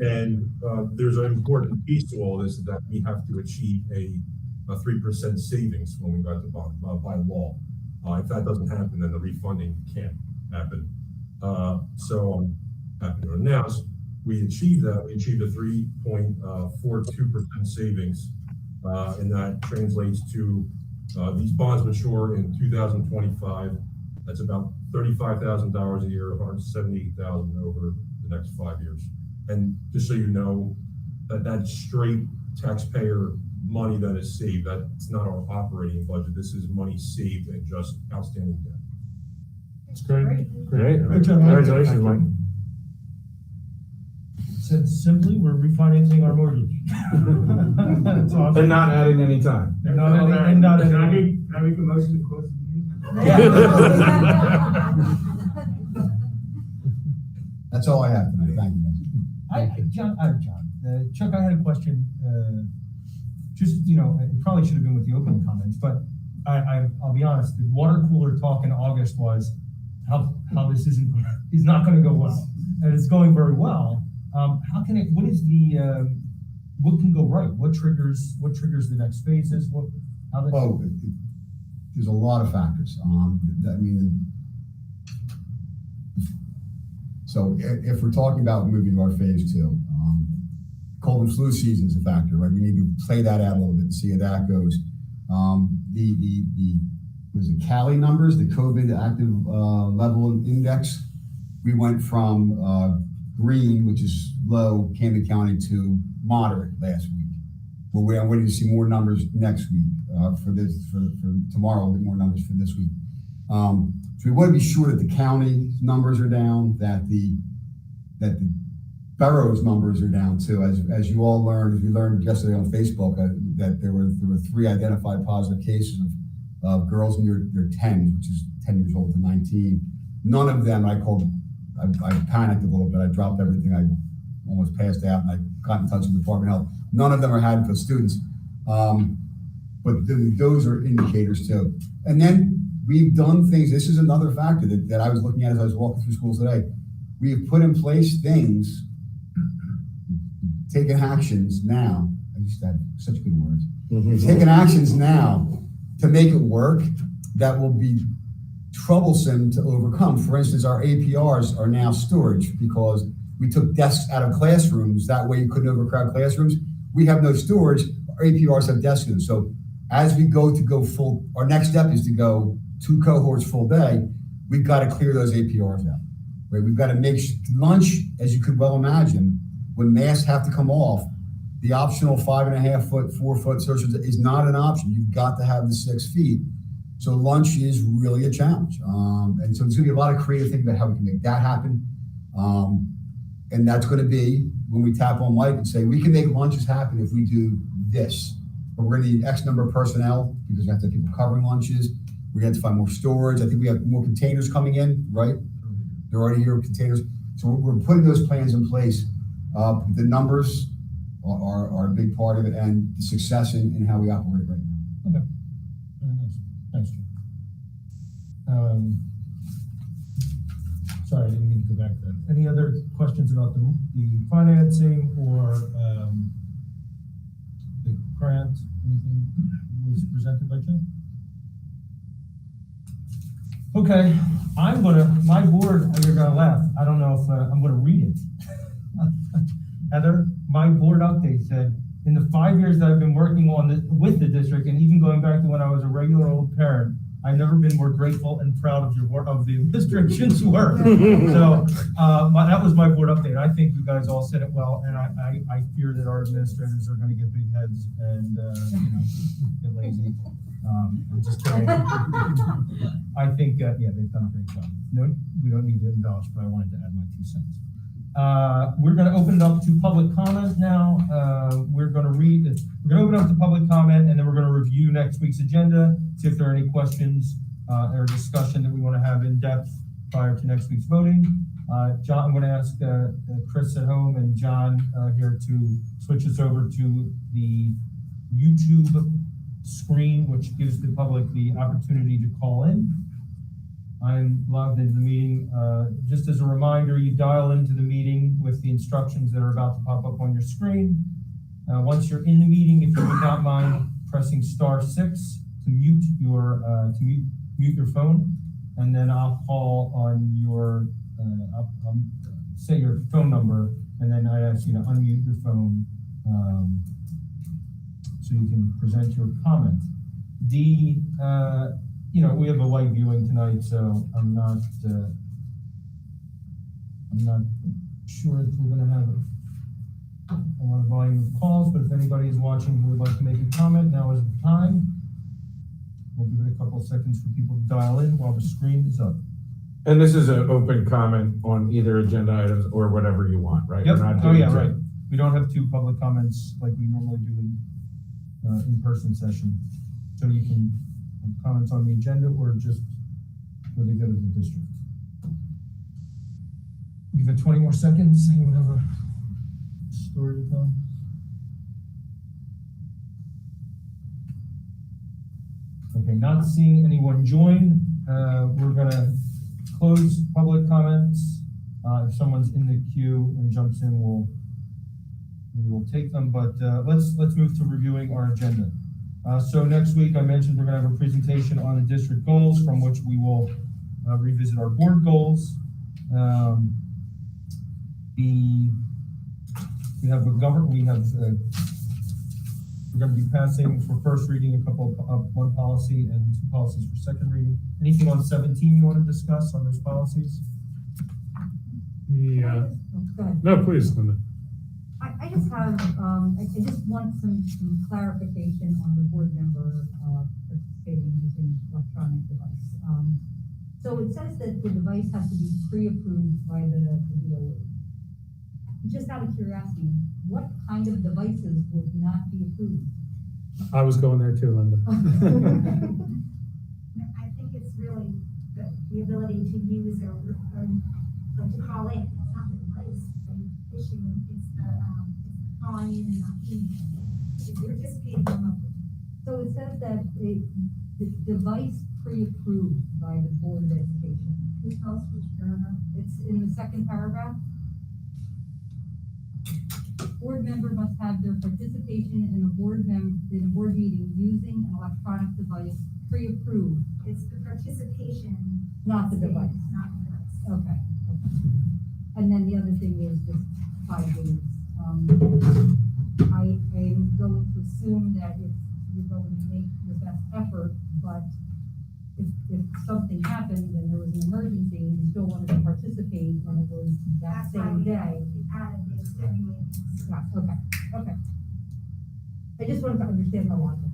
and there's an important piece to all this, that we have to achieve a 3% savings when we got the bond by law. If that doesn't happen, then the refunding can't happen. So I'm happy to announce we achieved that. We achieved a 3.42% savings, and that translates to these bonds mature in 2025. That's about $35,000 a year, $178,000 over the next 5 years. And just so you know, that's straight taxpayer money that is saved. That's not our operating budget. This is money saved and just outstanding debt. It's great. Great. Good job, Mike. Congratulations, Mike. Said simply, we're refinancing our mortgage. That's awesome. And not adding any time. Can I make a motion to close the meeting? That's all I have tonight. Thank you, guys. Chuck, I had a question. It probably should have been with the opening comments, but I'll be honest. The water cooler talk in August was how this is not going to go well, and it's going very well. What can go right? What triggers the next phases? There's a lot of factors. So if we're talking about moving to our phase 2, cold and flu season is a factor, right? We need to play that out a little bit and see how that goes. The Cali numbers, the COVID active level index, we went from, green, which is low, Camden County, to moderate last week. I'm waiting to see more numbers next week, for tomorrow, we'll get more numbers for this week. So we want to be sure that the county numbers are down, that the boroughs numbers are down too. As you all learned, as we learned yesterday on Facebook, that there were 3 identified positive cases of girls in their 10s, which is 10 years old to 19. None of them, I panicked a little bit. I dropped everything. I almost passed out, and I got in touch with the Department of Health. None of them are Haddonfield students. But those are indicators too. And then we've done things. This is another factor that I was looking at as I was walking through schools today. We have put in place things, taken actions now. I used to have such good words. Taking actions now to make it work that will be troublesome to overcome. For instance, our APRs are now storage because we took desks out of classrooms. That way you couldn't overcrowd classrooms. We have no storage. Our APRs have desks in them. So as we go full, our next step is to go 2 cohorts full day. We've got to clear those APRs out. Right? We've got to make lunch, as you could well imagine, when masks have to come off, the optional 5.5 foot, 4 foot social is not an option. You've got to have the 6 feet. So lunch is really a challenge. And so there's gonna be a lot of creative thinking about how we can make that happen. And that's gonna be when we tap on Mike and say, we can make lunches happen if we do this. But we're gonna need X number of personnel because we have to have people covering lunches. We're gonna have to find more storage. I think we have more containers coming in, right? They're already here with containers. So we're putting those plans in place. The numbers are a big part of it and the success in how we operate right now. Okay. Very nice. Thanks, John. Sorry, I didn't mean to go back to that. Any other questions about the financing or the grant? Anything was presented by Jim? Okay, my board, you're gonna laugh. I don't know if I'm gonna read it. Heather, my board update said, in the 5 years that I've been working with the district, and even going back to when I was a regular old parent, I've never been more grateful and proud of your work, of the administration's work. So that was my board update. I think you guys all said it well, and I fear that our administrators are going to get big heads and get lazy. I'm just kidding. I think they've done a great job. No, we don't need to embellish, but I wanted to add my 2 cents. We're going to open it up to public comment now. We're going to open up to public comment, and then we're going to review next week's agenda, see if there are any questions or discussion that we want to have in depth prior to next week's voting. John, I'm going to ask Chris at home and John here to switch us over to the YouTube screen, which gives the public the opportunity to call in. I'm logged into the meeting. Just as a reminder, you dial into the meeting with the instructions that are about to pop up on your screen. Once you're in the meeting, if you would not mind pressing *6 to mute your phone, and then I'll call on your, I'll say your phone number, and then I ask you to unmute your phone so you can present your comment. We have a live viewing tonight, so I'm not sure if we're going to have a lot of volume of calls, but if anybody is watching who would like to make a comment, now is the time. We'll give it a couple of seconds for people to dial in while the screen is up. And this is an open comment on either agenda items or whatever you want, right? Yep. Right. We don't have 2 public comments like we normally do in in-person session. So you can have comments on the agenda or just for the good of the district. Give it 20 more seconds. Anyone have a story to tell? Okay, not seeing anyone join. We're gonna close public comments. If someone's in the queue and jumps in, we will take them, but let's move to reviewing our agenda. So next week, I mentioned we're gonna have a presentation on the district goals from which we will revisit our board goals. We're going to be passing for first reading a couple of one policy and 2 policies for second reading. Anything on 17 you want to discuss on those policies? Yeah, Go ahead. no, please, Linda. I just have, I just want some clarification on the board member, participating using electronic device. So it says that the device has to be pre-approved by the BOE. Just out of curiosity, what kind of devices would not be approved? I was going there too, Linda. I think it's really the ability to use or like to call in. It's not the device, the issue, it's the calling in and not being. If you're participating remotely. So it says that the device pre-approved by the Board of Education. Can you tell us which paragraph? It's in the second paragraph. Board member must have their participation in a board meeting using an electronic device pre-approved, It's the participation. not the device. Not the device. Okay. And then the other thing is this 5 days. I am going to assume that if you're going to make your best effort, but if something happened and there was an emergency and you still wanted to participate and it was that That's why same we day. added the extenuating. Yeah, okay. I just wanted to understand the logic.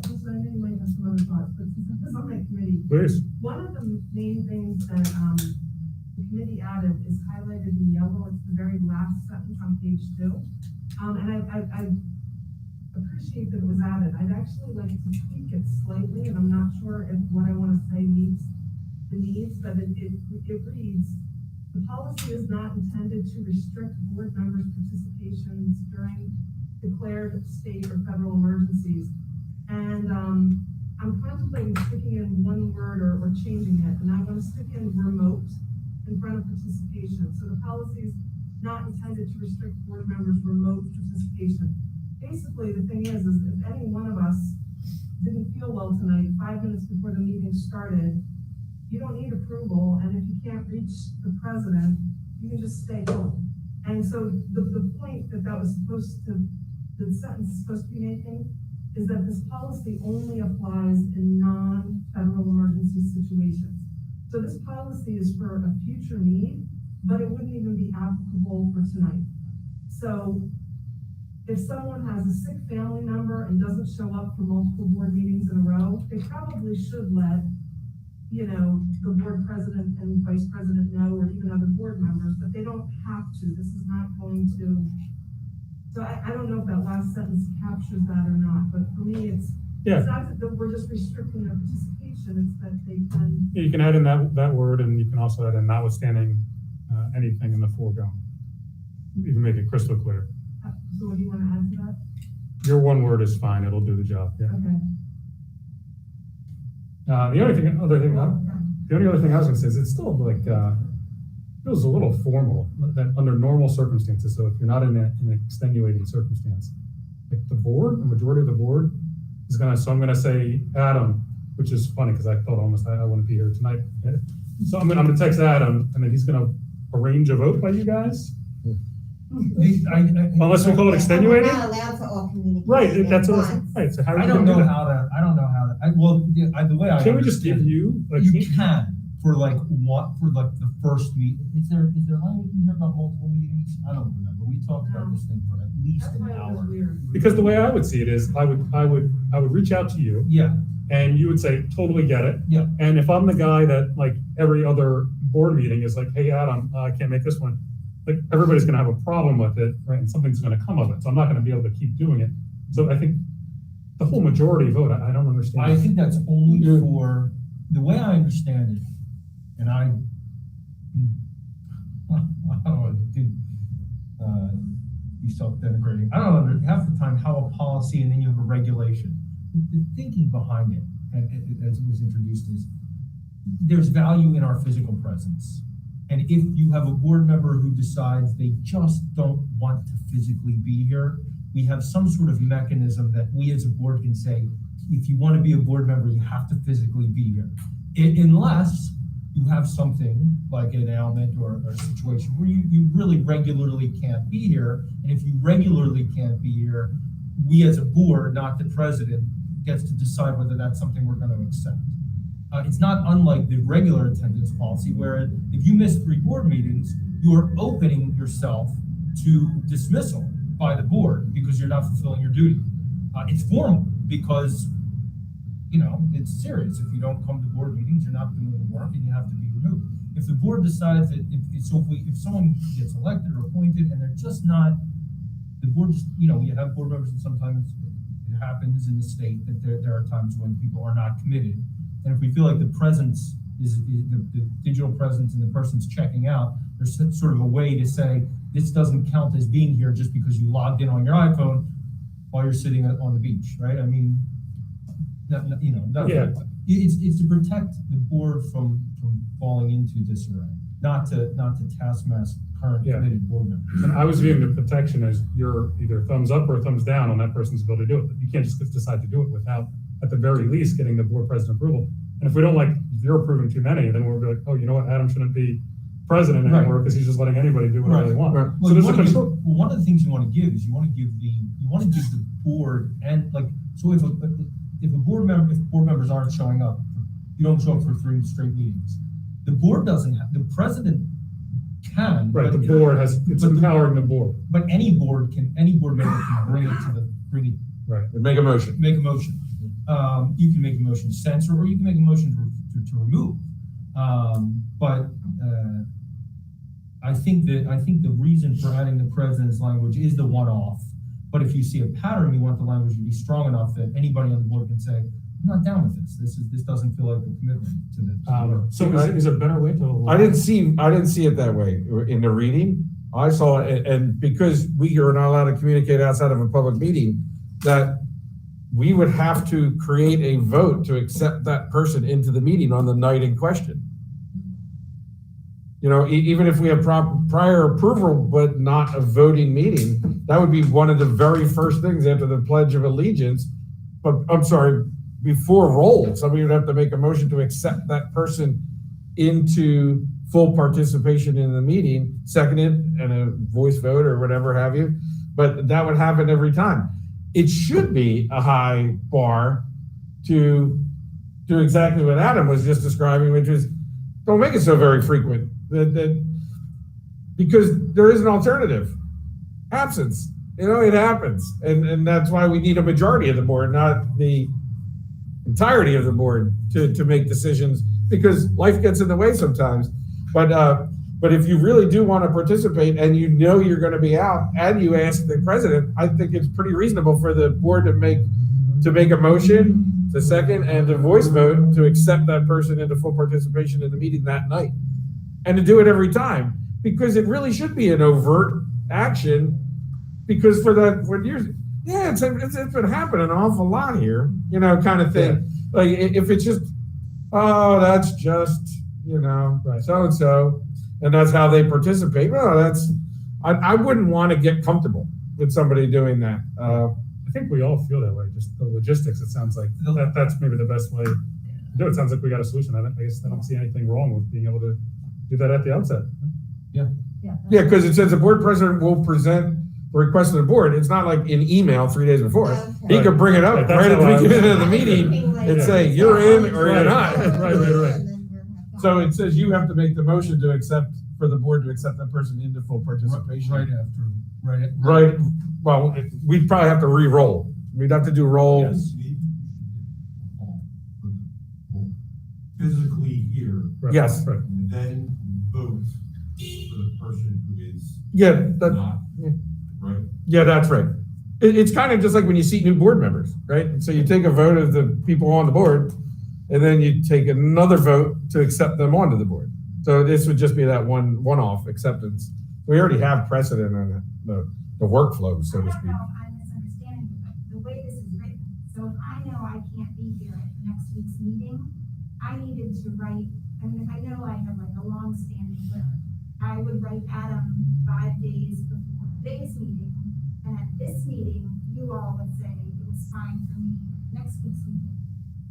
Just I know you might have some other thoughts, but since this is on my committee, Please. one of the main things that, the committee added is highlighted in yellow. It's the very last sentence on page 2. And I appreciate that it was added. I'd actually like to tweak it slightly, and I'm not sure if what I want to say meets the needs, but it reads, the policy is not intended to restrict board members' participations during declared state or federal emergencies. And I'm contemplating sticking in one word or changing it, and I'm going to stick in remote in front of participation. So the policy is not intended to restrict board members' remote participation. Basically, the thing is if any one of us didn't feel well tonight, 5 minutes before the meeting started, you don't need approval, and if you can't reach the president, you can just stay home. And so the point that was supposed to, the sentence is supposed to be making, is that this policy only applies in non-federal emergency situations. So this policy is for a future need, but it wouldn't even be applicable for tonight. So if someone has a sick family member and doesn't show up for multiple board meetings in a row, they probably should let, the board president and vice president know, or even other board members, but they don't have to. This is not going to, so I don't know if that last sentence captures that or not, but for me, it's not that we're just restricting their participation, it's that they can. Yeah, you can add in that word, and you can also add in notwithstanding anything in the foregoing. You can make it crystal clear. So what do you want to add to that? Your one word is fine, it'll do the job, yeah. Okay. The only other thing I was gonna say is it's still like, feels a little formal, that under normal circumstances, so if you're not in an extenuating circumstance, like the majority of the board is so I'm gonna say Adam, which is funny, because I thought almost I wouldn't be here tonight. So I'm gonna text Adam, and then he's gonna arrange a vote by you guys? Unless we call it extenuating? We're not allowed to all communicate. Right, that's at what, once. right, so how are I you don't gonna know do that? how that, the way I. Can we just give understand it, you, like, You can, for the first meeting, is there language in here about multiple meetings? I don't remember, we talked about this thing for at least That's an why it was hour. weird. because the way I would see it is, I would reach out to you, Yeah, and you would say, totally get it. yeah, And if I'm the guy that, like, every other board meeting is like, hey, Adam, I can't make this one, like, everybody's gonna have a problem with it, right, and something's gonna come of it, so I'm not gonna be able to keep doing it. So I think the whole majority vote, I don't understand. I think that's only for, the way I understand it, and I don't want to be self-denigrating. I don't know, half the time how a policy and then you have a regulation. The thinking behind it, and as it was introduced, is there's value in our physical presence. And if you have a board member who decides they just don't want to physically be here, we have some sort of mechanism that we as a board can say, if you want to be a board member, you have to physically be here. Unless you have something like an ailment or a situation where you really regularly can't be here. And if you regularly can't be here, we as a board, not the president, gets to decide whether that's something we're going to accept. It's not unlike the regular attendance policy, where if you miss 3 board meetings, you are opening yourself to dismissal by the board because you're not fulfilling your duty. It's formal because, it's serious. If you don't come to board meetings, you're not doing the work and you have to be removed. If the board decides that, if someone gets elected or appointed and they're just not, the board just, you have board members and sometimes it happens in the state that there are times when people are not committed. And if we feel like the presence is the digital presence and the person's checking out, there's sort of a way to say, this doesn't count as being here just because you logged in on your iPhone while you're sitting on the beach, right? I mean, it's to protect the board from falling into disarray, not to taskmaster current committed board members. And I was viewing the protection as you're either thumbs up or thumbs down on that person's ability to do it. You can't just decide to do it without, at the very least, getting the board president approval. And if we don't if you're approving too many, then we'll be like, oh, you know what, Adam shouldn't be president anymore because he's just letting anybody do whatever they want. Right. So there's a control. One of the things you want to give is you want to give the board, and so if board members aren't showing up, you don't show up for 3 straight meetings. The board doesn't have, the president can. Right, the board it's empowering the board. But any board member can bring it. Right. Make a motion. You can make a motion to censor, or you can make a motion to remove. I think the reason for adding the president's language is the one-off. But if you see a pattern, you want the language to be strong enough that anybody on the board can say, I'm not down with this. This doesn't feel like a commitment to the. So is there a better way to? I didn't see it that way in the reading. I saw it, and because we are not allowed to communicate outside of a public meeting, that we would have to create a vote to accept that person into the meeting on the night in question. Even if we have prior approval, but not a voting meeting, that would be one of the very first things after the Pledge of Allegiance. But I'm sorry, before roll, somebody would have to make a motion to accept that person into full participation in the meeting, seconded, and a voice vote or whatever have you. But that would happen every time. It should be a high bar to do exactly what Adam was just describing, which is don't make it so very frequent. Because there is an alternative. Absence. It happens. And that's why we need a majority of the board, not the entirety of the board to make decisions, because life gets in the way sometimes. But if you really do want to participate and you're going to be out and you ask the president, I think it's pretty reasonable for the board to make a motion to second and a voice vote to accept that person into full participation in the meeting that night. And to do it every time, because it really should be an overt action, because for that, it's been happening an awful lot here, kind of thing. Yeah. Like if it's just, that's just, right. So-and-so, and that's how they participate. Well, I wouldn't want to get comfortable with somebody doing that. I think we all feel that way, just the logistics. It sounds like that's maybe the best way to do it. It sounds like we got a solution. I guess I don't see anything wrong with being able to do that at the outset. Yeah, because it says the board president will present the request to the board. It's not like an email 3 days before. Okay. He could bring it up right at the beginning of the meeting and say, you're in or you're not. Right. So it says you have to make the motion for the board to accept that person into full participation. Right. Well, we'd probably have to re-roll. We'd have to do roll. Yes. Physically here. Right. Yes. Right. And then vote for the person who is Not, right? Yeah, that's right. It's kind of just like when you seat new board members, right? So you take a vote of the people on the board, and then you take another vote to accept them onto the board. So this would just be that one-off acceptance. We already have precedent on the workflow, so to speak. I don't know if I'm misunderstanding you, but the way this is written, so if I know I can't be here at next week's meeting, I needed to write, if I know I have like a long-standing letter, I would write Adam 5 days before today's meeting, and at this meeting, you all would say it was fine for me, next week's meeting,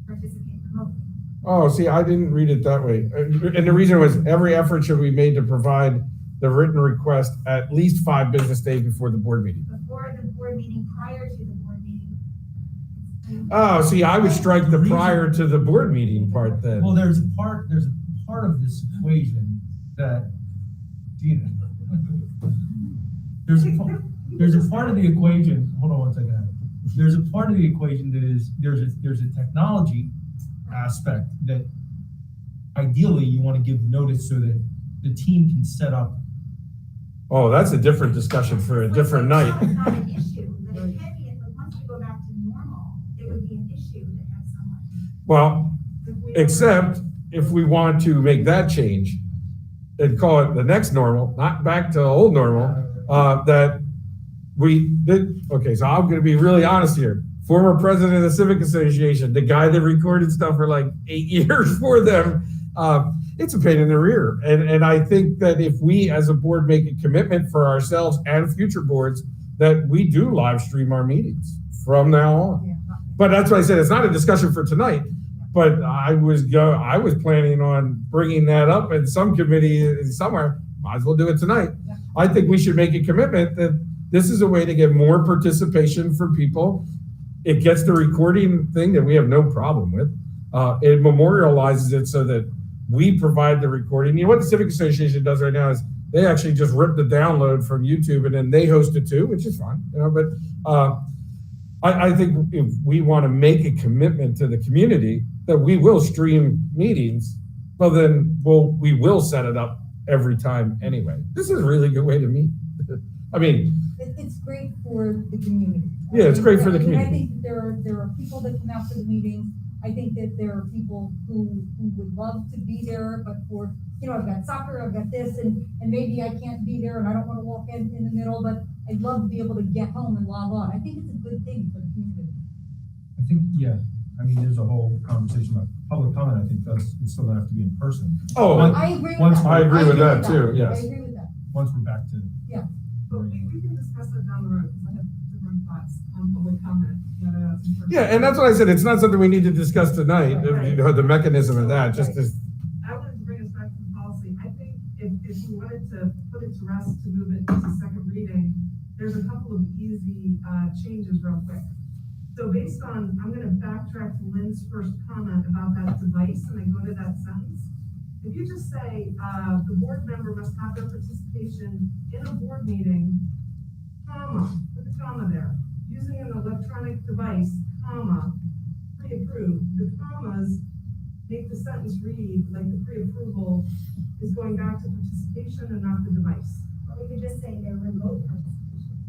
participate remotely. Oh, see, I didn't read it that way. And the reason was every effort should be made to provide the written request at least 5 business days before the board meeting. Before the board meeting, prior to the board meeting, Oh, see, I would strike the prior to the board meeting part then. Well, there's a part of this equation that, Gina, there's a part of the equation, hold on one second. Adam. There's a part of the equation that is, there's a technology aspect that ideally you want to give notice so that the team can set up. Oh, that's a different discussion for a different night. It's not an issue, but it can be, but once we go back to normal, it would be an issue to have someone. Well, except if we want to make that change and call it the next normal, not back to old normal, that we did. Okay, so I'm gonna be really honest here. Former president of the Civic Association, the guy that recorded stuff for like 8 years for them, it's a pain in the rear. And I think that if we as a board make a commitment for ourselves and future boards, that we do live stream our meetings from now on. But that's why I said it's not a discussion for tonight. But I was planning on bringing that up in some committee somewhere. Might as well do it tonight. I think we should make a commitment that this is a way to get more participation for people. It gets the recording thing that we have no problem with. It memorializes it so that we provide the recording. You know what the Civic Association does right now is they actually just rip the download from YouTube and then they host it too, which is fine. You know, but I think if we want to make a commitment to the community that we will stream meetings, well then we will set it up every time anyway. This is a really good way to meet. I mean, It's great for the community. Yeah, it's great for the I community. think there are people that come out to the meetings. I think that there are people who would love to be there, but for, I've got soccer, I've got this, and maybe I can't be there and I don't want to walk in the middle, but I'd love to be able to get home and log on. I think it's a good thing for the community. I think, yeah, I mean, there's a whole conversation about public comment. I think it's still gonna have to be in person. Oh, I agree with that. I agree with that too, yes. I agree with that. Once we're back to. Yeah. But we can discuss that down the road, because I have different thoughts on public comment. Yeah, and that's what I said. It's not something we need to discuss tonight, Right. the mechanism of that, just as. I wanted to bring us back to the policy. I think if we wanted to put it to rest, to move it to second reading, there's a couple of easy changes real quick. So based on, I'm gonna backtrack to Lynn's first comment about that device, and I go to that sentence. If you just say, the board member must have their participation in a board meeting, comma, put the comma there, using an electronic device, comma, pre-approved, the commas make the sentence read like the pre-approval is going back to participation and not the device. Or we could just say their remote participation.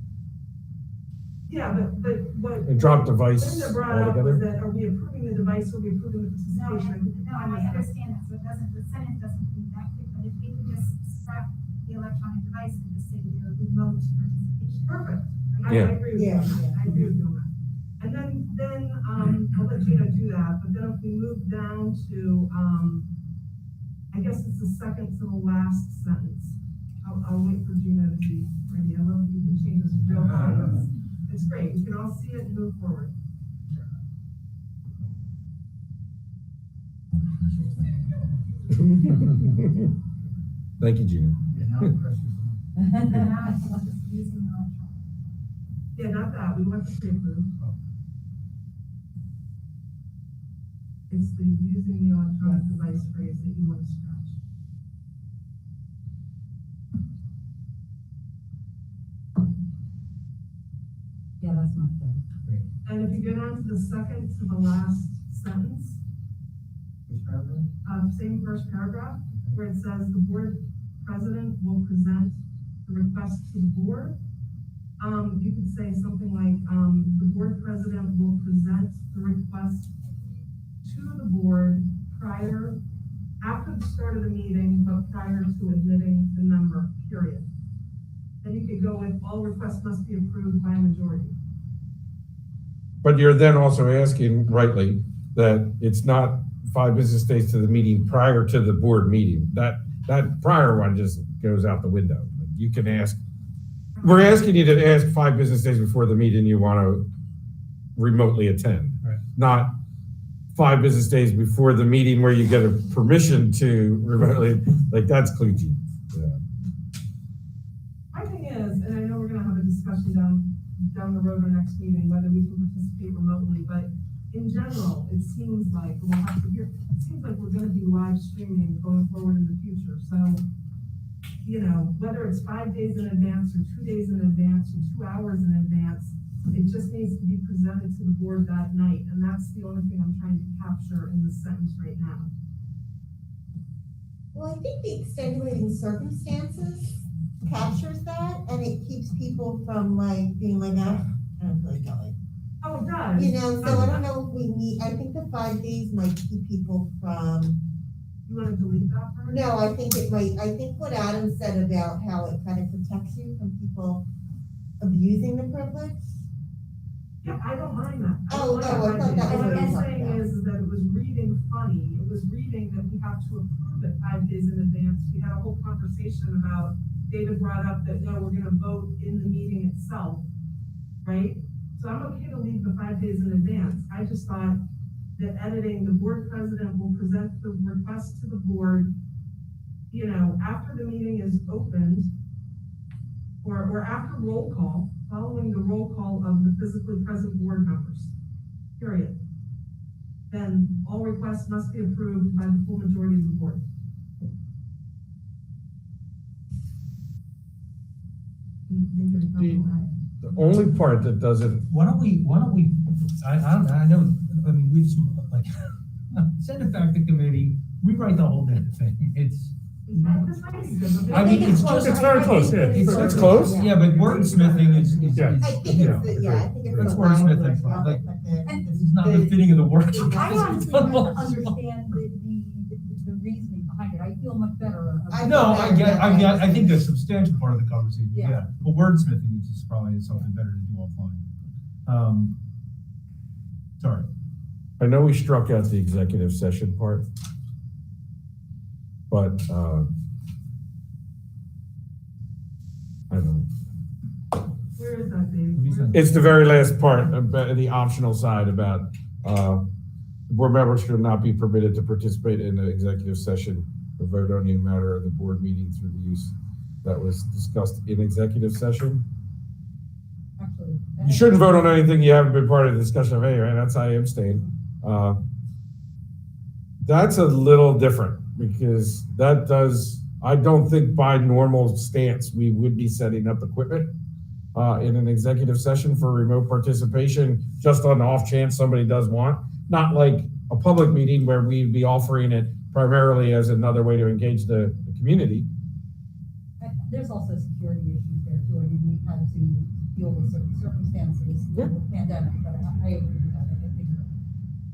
Yeah, but what. And drop device Linda brought up was altogether. that, are we approving the device or are we approving the participation? No, I understand that, so it doesn't, the sentence doesn't read that quick, but if we could just scrap the electronic device and just say their remote participation. Perfect. Yeah. I agree with you on that. I agree with you on that. And then, I'll let Gina do that, but then if we move down to, I guess it's the second to the last sentence. I'll wait for Gina to be ready. I love that you can change this real time. It's great. We can all see it and move forward. Thank you, Gina. Now it's just using the electronic. Yeah, not that. We want the pre-approved. It's the using the electronic device phrase that you want to scratch. Yeah, that's not good. And if you go down to the second to the last sentence, same first paragraph, where it says the board president will present the request to the board. You could say something like, the board president will present the request to the board after the start of the meeting, but prior to admitting the member, period. Then you could go with, all requests must be approved by a majority. But you're then also asking rightly that it's not 5 business days to the meeting prior to the board meeting. That prior one just goes out the window. You can ask, we're asking you to ask 5 business days before the meeting you want to remotely attend, Right. not 5 business days before the meeting where you get a permission to remotely, like that's kludgy. Yeah. My thing is, and I know we're gonna have a discussion down the road or next meeting, whether we can participate remotely, but in general, it seems like, we'll have to hear, it seems like we're gonna be live streaming going forward in the future, so, you know, whether it's 5 days in advance, or 2 days in advance, or 2 hours in advance, it just needs to be presented to the board that night, and that's the only thing I'm trying to capture in this sentence right now. Well, I think the extenuating circumstances captures that, and it keeps people from like being like, ah, I don't feel like going. Oh, it does. You know, so I don't know if we need, I think the 5 days might keep people from. You wanna delete that for me? No, I think it might, I think what Adam said about how it kind of protects you from people abusing the privilege. Yeah, I don't mind that. Oh, don't I mind thought that was What what I'm you were saying talking about. is that it was reading funny, it was reading that we have to approve it 5 days in advance. We had a whole conversation about, David brought up that, no, we're gonna vote in the meeting itself, right? So I'm okay to leave the 5 days in advance. I just thought that editing, the board president will present the request to the board, you know, after the meeting is opened, or after roll call, following the roll call of the physically present board members, period. Then all requests must be approved by the full majority of the board. Make it a problem. The only part that doesn't, Why don't we, I don't know, I know, I mean, we've some, like, send it back to committee, rewrite the whole damn thing, it's. This might be good, but I mean, it's just, it's very close, yeah, it's close. yeah, but wordsmithing is, Yeah. I think you know, it's, yeah, I think it's. it's the wordsmithing, language, not like, the- it's not the fitting of the word. I honestly don't understand the reasoning behind it. I feel much better. about- No, I think a substantial part of the conversation, Yeah. yeah, but wordsmithing is just probably something better to do offline. Sorry. I know we struck out the executive session part. But, I don't know. where is that, Dave? What do you think? It's the very last part, about the optional side about, board members should not be permitted to participate in an executive session or vote on any matter of the board meeting through the use that was discussed in executive session. Actually. You shouldn't vote on anything you haven't been part of the discussion of anyway, that's how I abstain. That's a little different because that does, I don't think by normal stance, we would be setting up equipment in an executive session for remote participation, just on the off chance somebody does want, not like a public meeting where we'd be offering it primarily as another way to engage the community. There's also security issues there too. I mean, we've had to deal with certain circumstances with the pandemic, but I agree with that. I think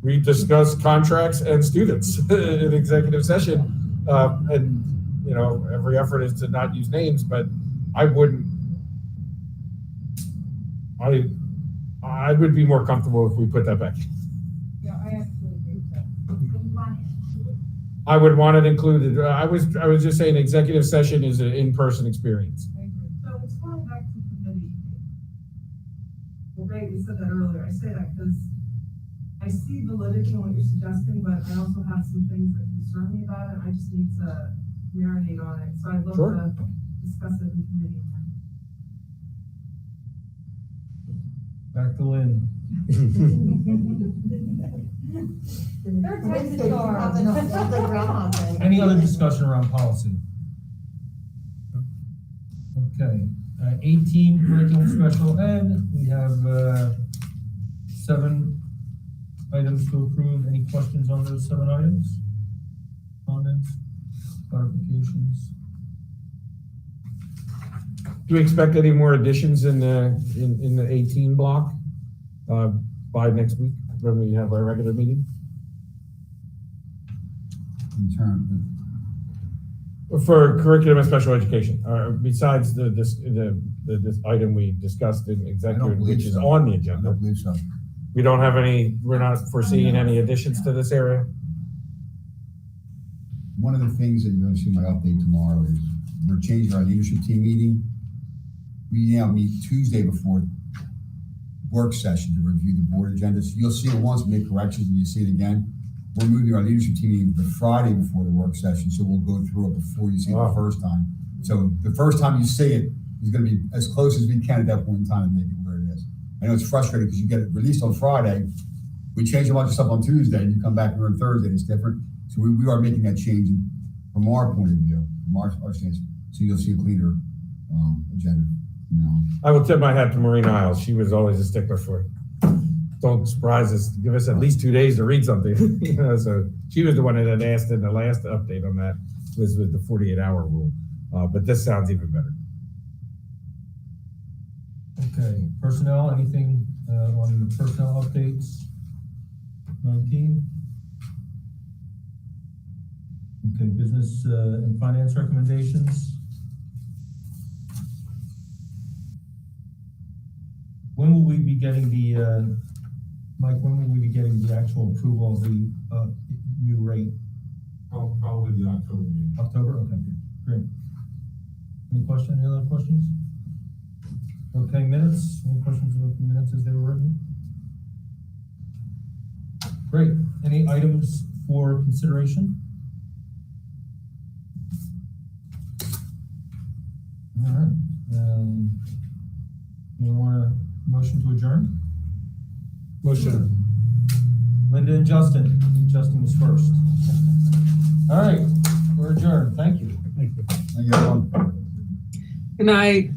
We discuss contracts and students in executive session. And, you know, every effort is to not use names, but I wouldn't, I would be more comfortable if we put that back. Yeah, I actually agree with that. You want it. I would want it included. I was just saying executive session is an in-person experience. I agree. So it's going back to committee. Well, Ray, you said that earlier. I say that because I see validity in what you're suggesting, but I also have some things that concern me about it. I just need to marinate on it. So I'd love Sure. to discuss it in committee. Back to Lynn. Third time's the charm. Any other discussion around policy? Okay, 18, curriculum special ed, we have 7 items to approve. Any questions on those 7 items? Comments, clarifications? Do we expect any more additions in the 18 block by next week when we have our regular meeting? In terms of, For curriculum and special education, besides this item we discussed in executive, believe which is so. on the I agenda. don't believe so. We don't have any, we're not foreseeing any additions to this area? One of the things that you're gonna see in my update tomorrow is we're changing our leadership team meeting. We now meet Tuesday before work session to review the board agenda. So you'll see it once, make corrections, and you see it again. We're moving our leadership team meeting to the Friday before the work session, so we'll go through it before you see it the Wow. first time. So the first time you see it is gonna be as close as we can at that point in time and make it where it is. I know it's frustrating because you get it released on Friday, we change a bunch of stuff on Tuesday, and you come back here on Thursday, it's different. So we are making that change from our point of view, from our stance, so you'll see a cleaner, agenda, you know. I will tip my hat to Maureen Isles. She was always a stickler for it. Don't surprise us, give us at least 2 days to read something. You know, so she was the one that had asked in the last update on that, was with the 48-hour rule. But this sounds even better. Okay, personnel, anything, on the personnel updates? 19? Okay, business, and finance recommendations? When will we be getting the, Mike, when will we be getting the actual approval of the, new rate? Probably the October meeting. October, okay, great. Any other questions? Okay, minutes, any questions about the minutes as they were written? Great, any items for consideration? All right, you want a motion to adjourn? Motion. Linda and Justin, I think Justin was first. All right, we're adjourned, thank you. Thank you, everyone. Good night.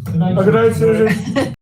Good night. Good night, Susan.